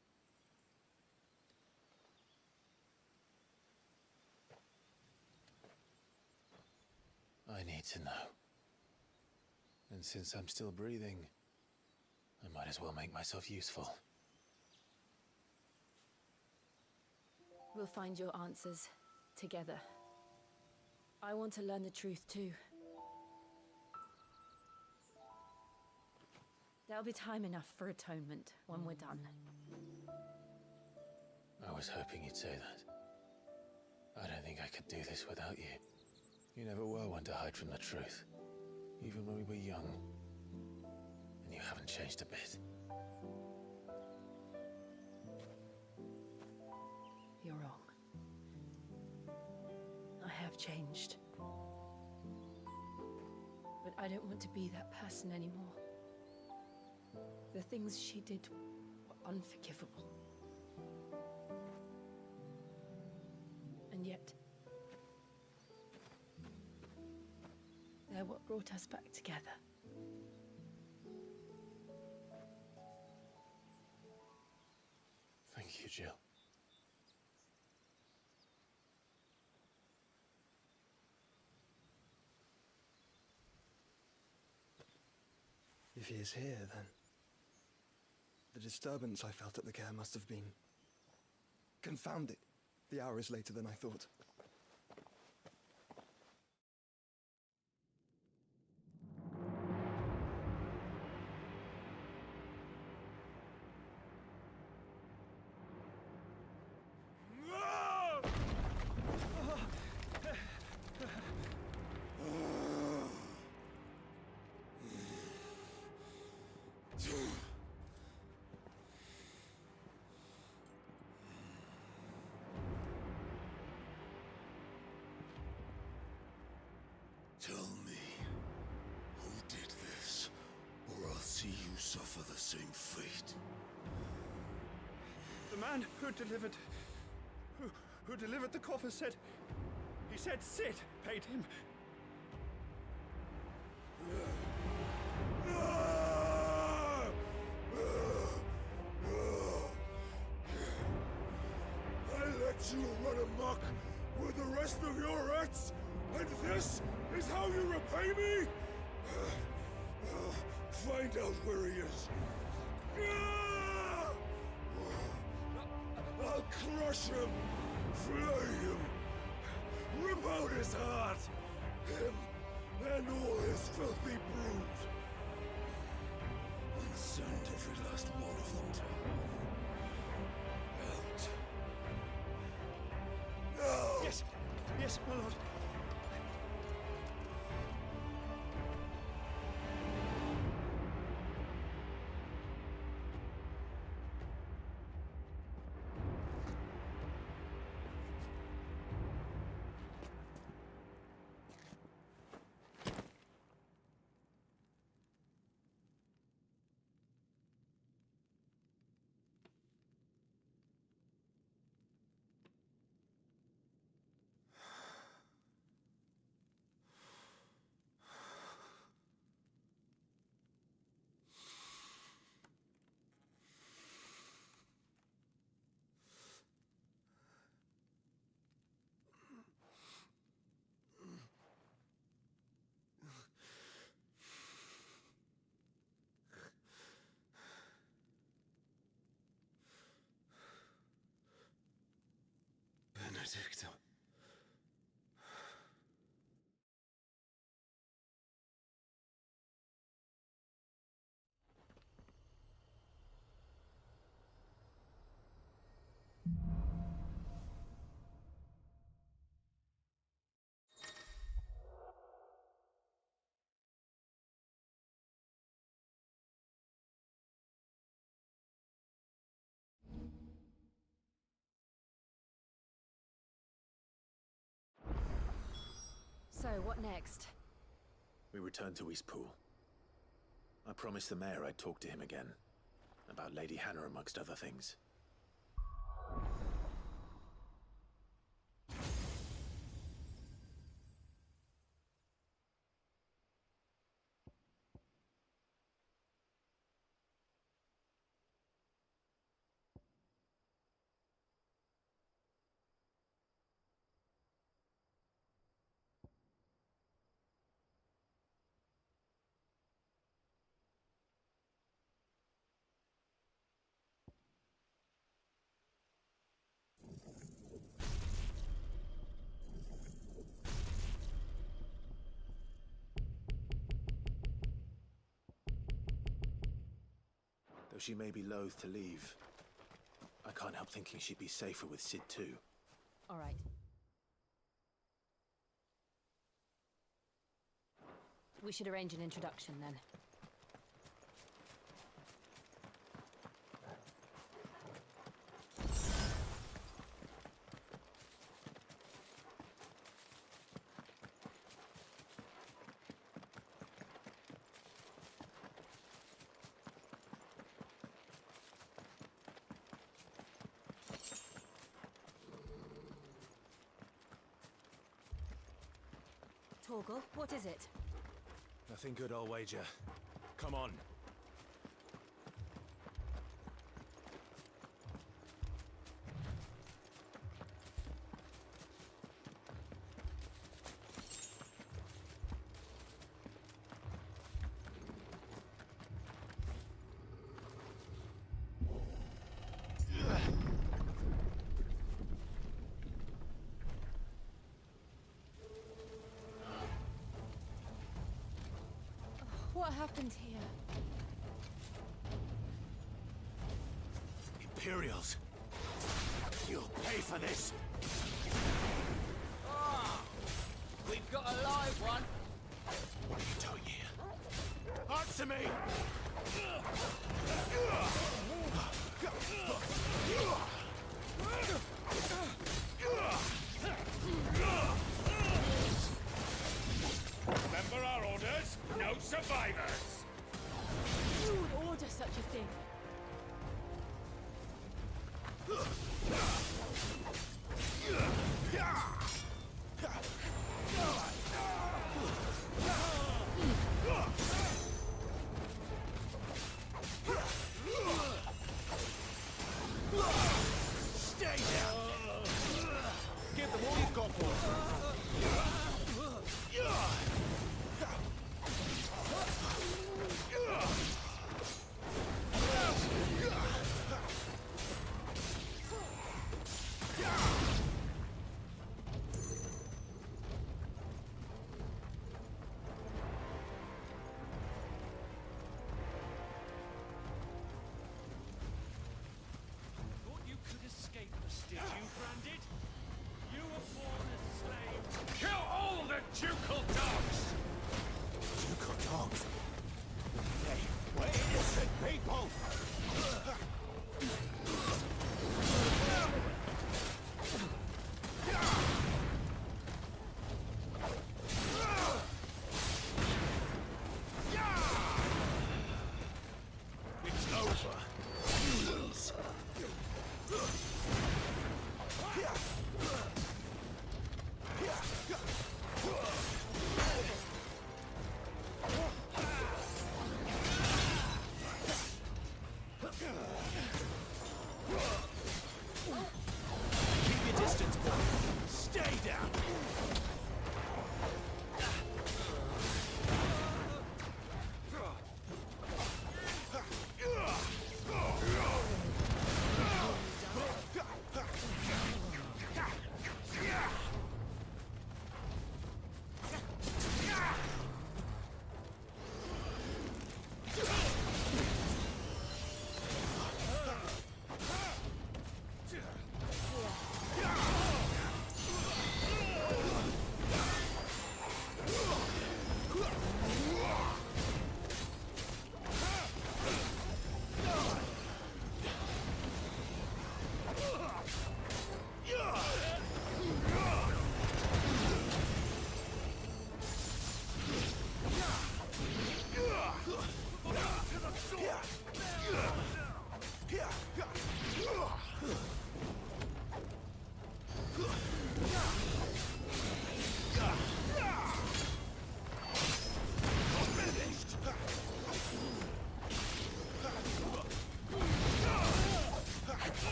I need to know. And since I'm still breathing, I might as well make myself useful. We'll find your answers together. I want to learn the truth too. There'll be time enough for atonement when we're done. I was hoping you'd say that. I don't think I could do this without you. You never were one to hide from the truth, even when we were young. And you haven't changed a bit. You're wrong. I have changed. But I don't want to be that person anymore. The things she did were unforgivable. And yet, they're what brought us back together. Thank you, Jill. If he is here, then the disturbance I felt at the care must have been confounded. The hour is later than I thought. Tell me, who did this, or I'll see you suffer the same fate. The man who delivered the coffer said... He said Sid paid him. I let you run amok with the rest of your rats, and this is how you repay me? Find out where he is. I'll crush him, flay him, rip out his heart, him and all his filthy brood, and send every last one of them to hell. Out. No! Yes, yes, my lord. Benedicta. So, what next? We return to Eastpool. I promised the mayor I'd talk to him again. About Lady Hannah, amongst other things. Though she may be loath to leave, I can't help thinking she'd be safer with Sid too. All right. We should arrange an introduction then. Torgal, what is it? Nothing good, I'll wager. Come on. What happened here? Imperials! You'll pay for this! Ah, we've got a live one. What are you doing here? Answer me!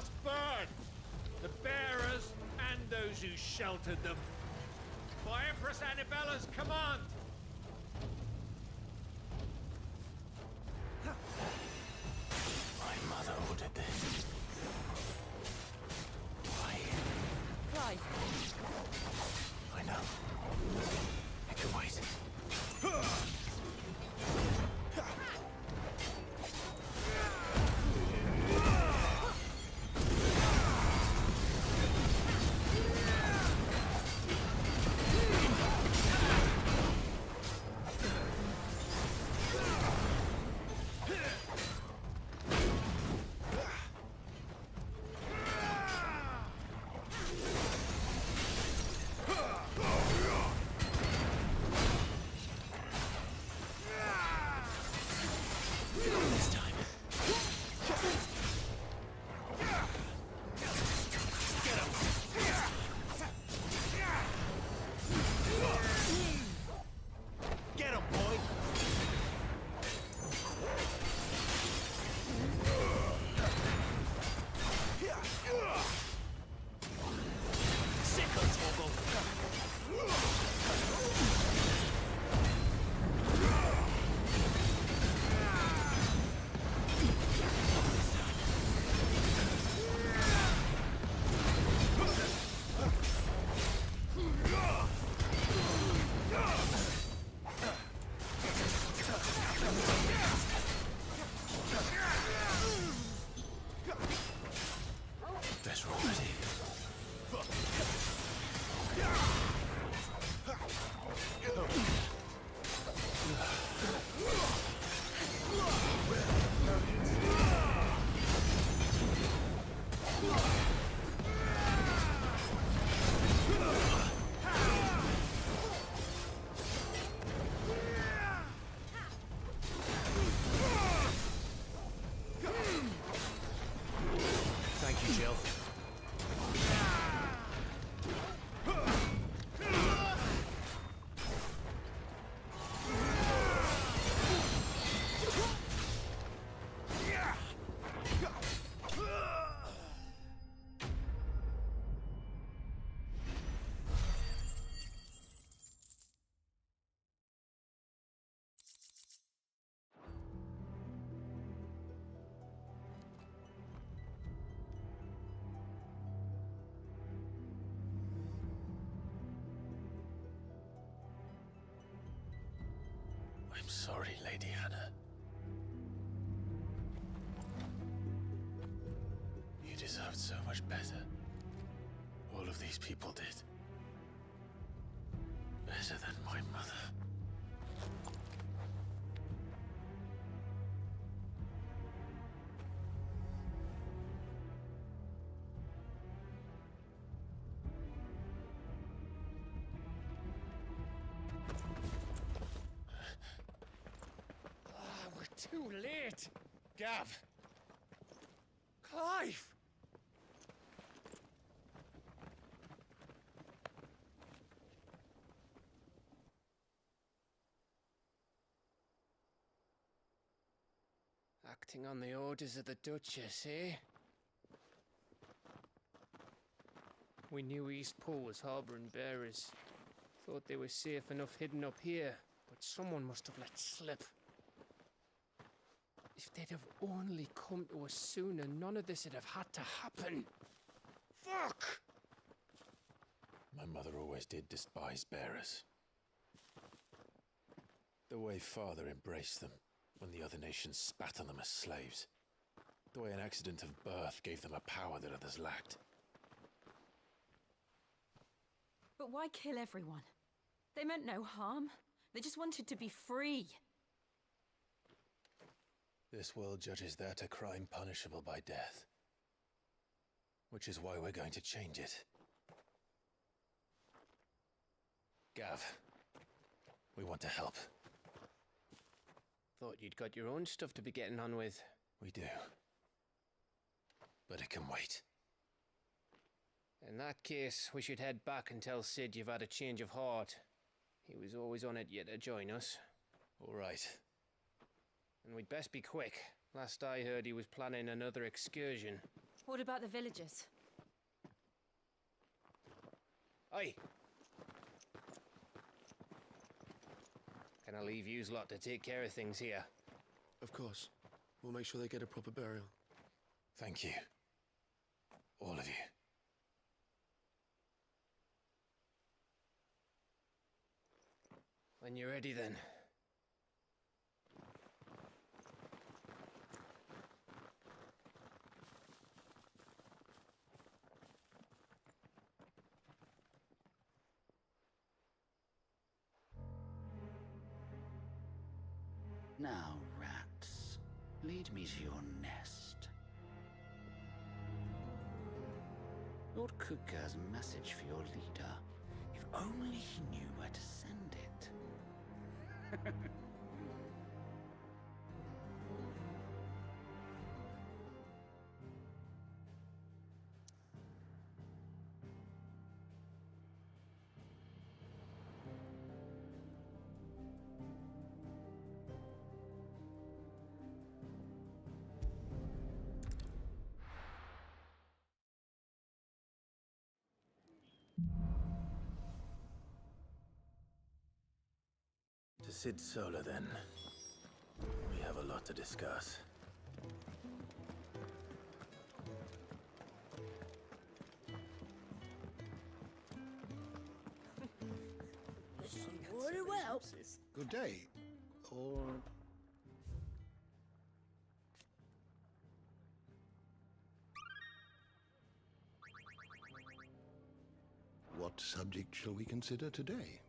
must burn. The bearers and those who sheltered them. By Empress Annabella's command. My mother ordered this. Why? Clive. I know. It can wait. I'm sorry, Lady Hannah. You deserved so much better. All of these people did. Better than my mother. Too late! Gav! Clive! Acting on the orders of the Duchess, eh? We knew Eastpool was harbouring bearers. Thought they were safe enough hidden up here, but someone must have let slip. If they'd have only come to us sooner, none of this would have had to happen. Fuck! My mother always did despise bearers. The way Father embraced them when the other nations spat on them as slaves. The way an accident of birth gave them a power that others lacked. But why kill everyone? They meant no harm. They just wanted to be free. This world judges that a crime punishable by death. Which is why we're going to change it. Gav, we want to help. Thought you'd got your own stuff to be getting on with. We do. But it can wait. In that case, we should head back and tell Sid you've had a change of heart. He was always on it yet to join us. All right. And we'd best be quick. Last I heard, he was planning another excursion. What about the villagers? Aye. Can I leave yous lot to take care of things here? Of course. We'll make sure they get a proper burial. Thank you. All of you. When you're ready, then. Now, rats, lead me to your nest. Lord Cook has a message for your leader. If only he knew where to send it. To Sid Solar, then. We have a lot to discuss. Very well. Good day. Or... What subject shall we consider today?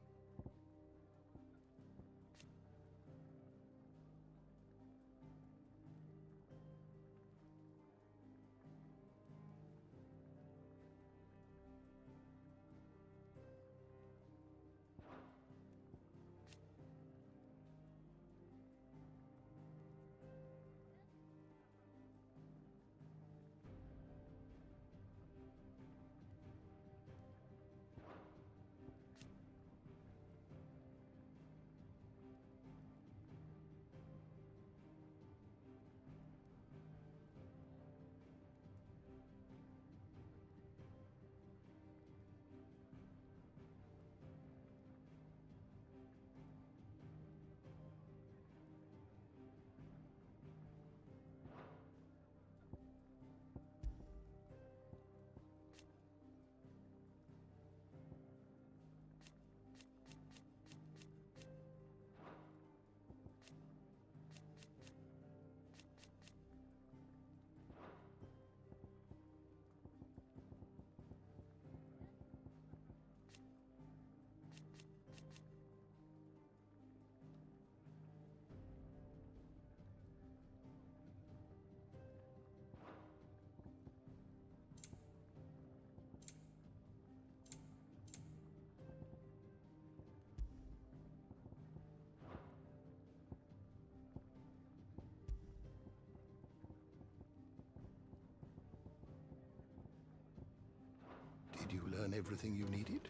Did you learn everything you needed?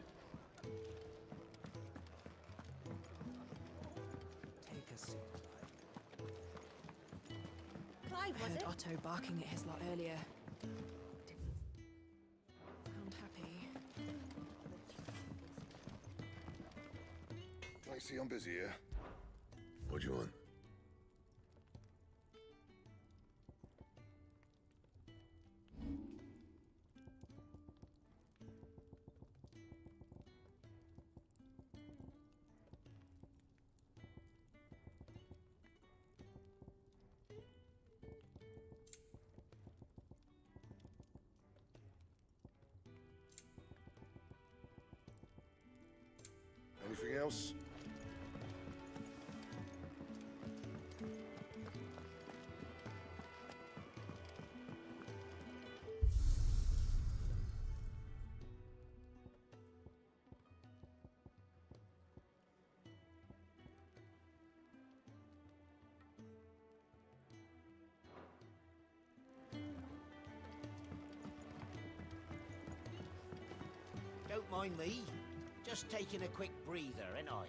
Take a seat. Clive, I was heard it? Otto barking at his lot earlier. Didn't sound happy. I see I'm busy here. What do you want? Anything else? Don't mind me. Just taking a quick breather, ain't I?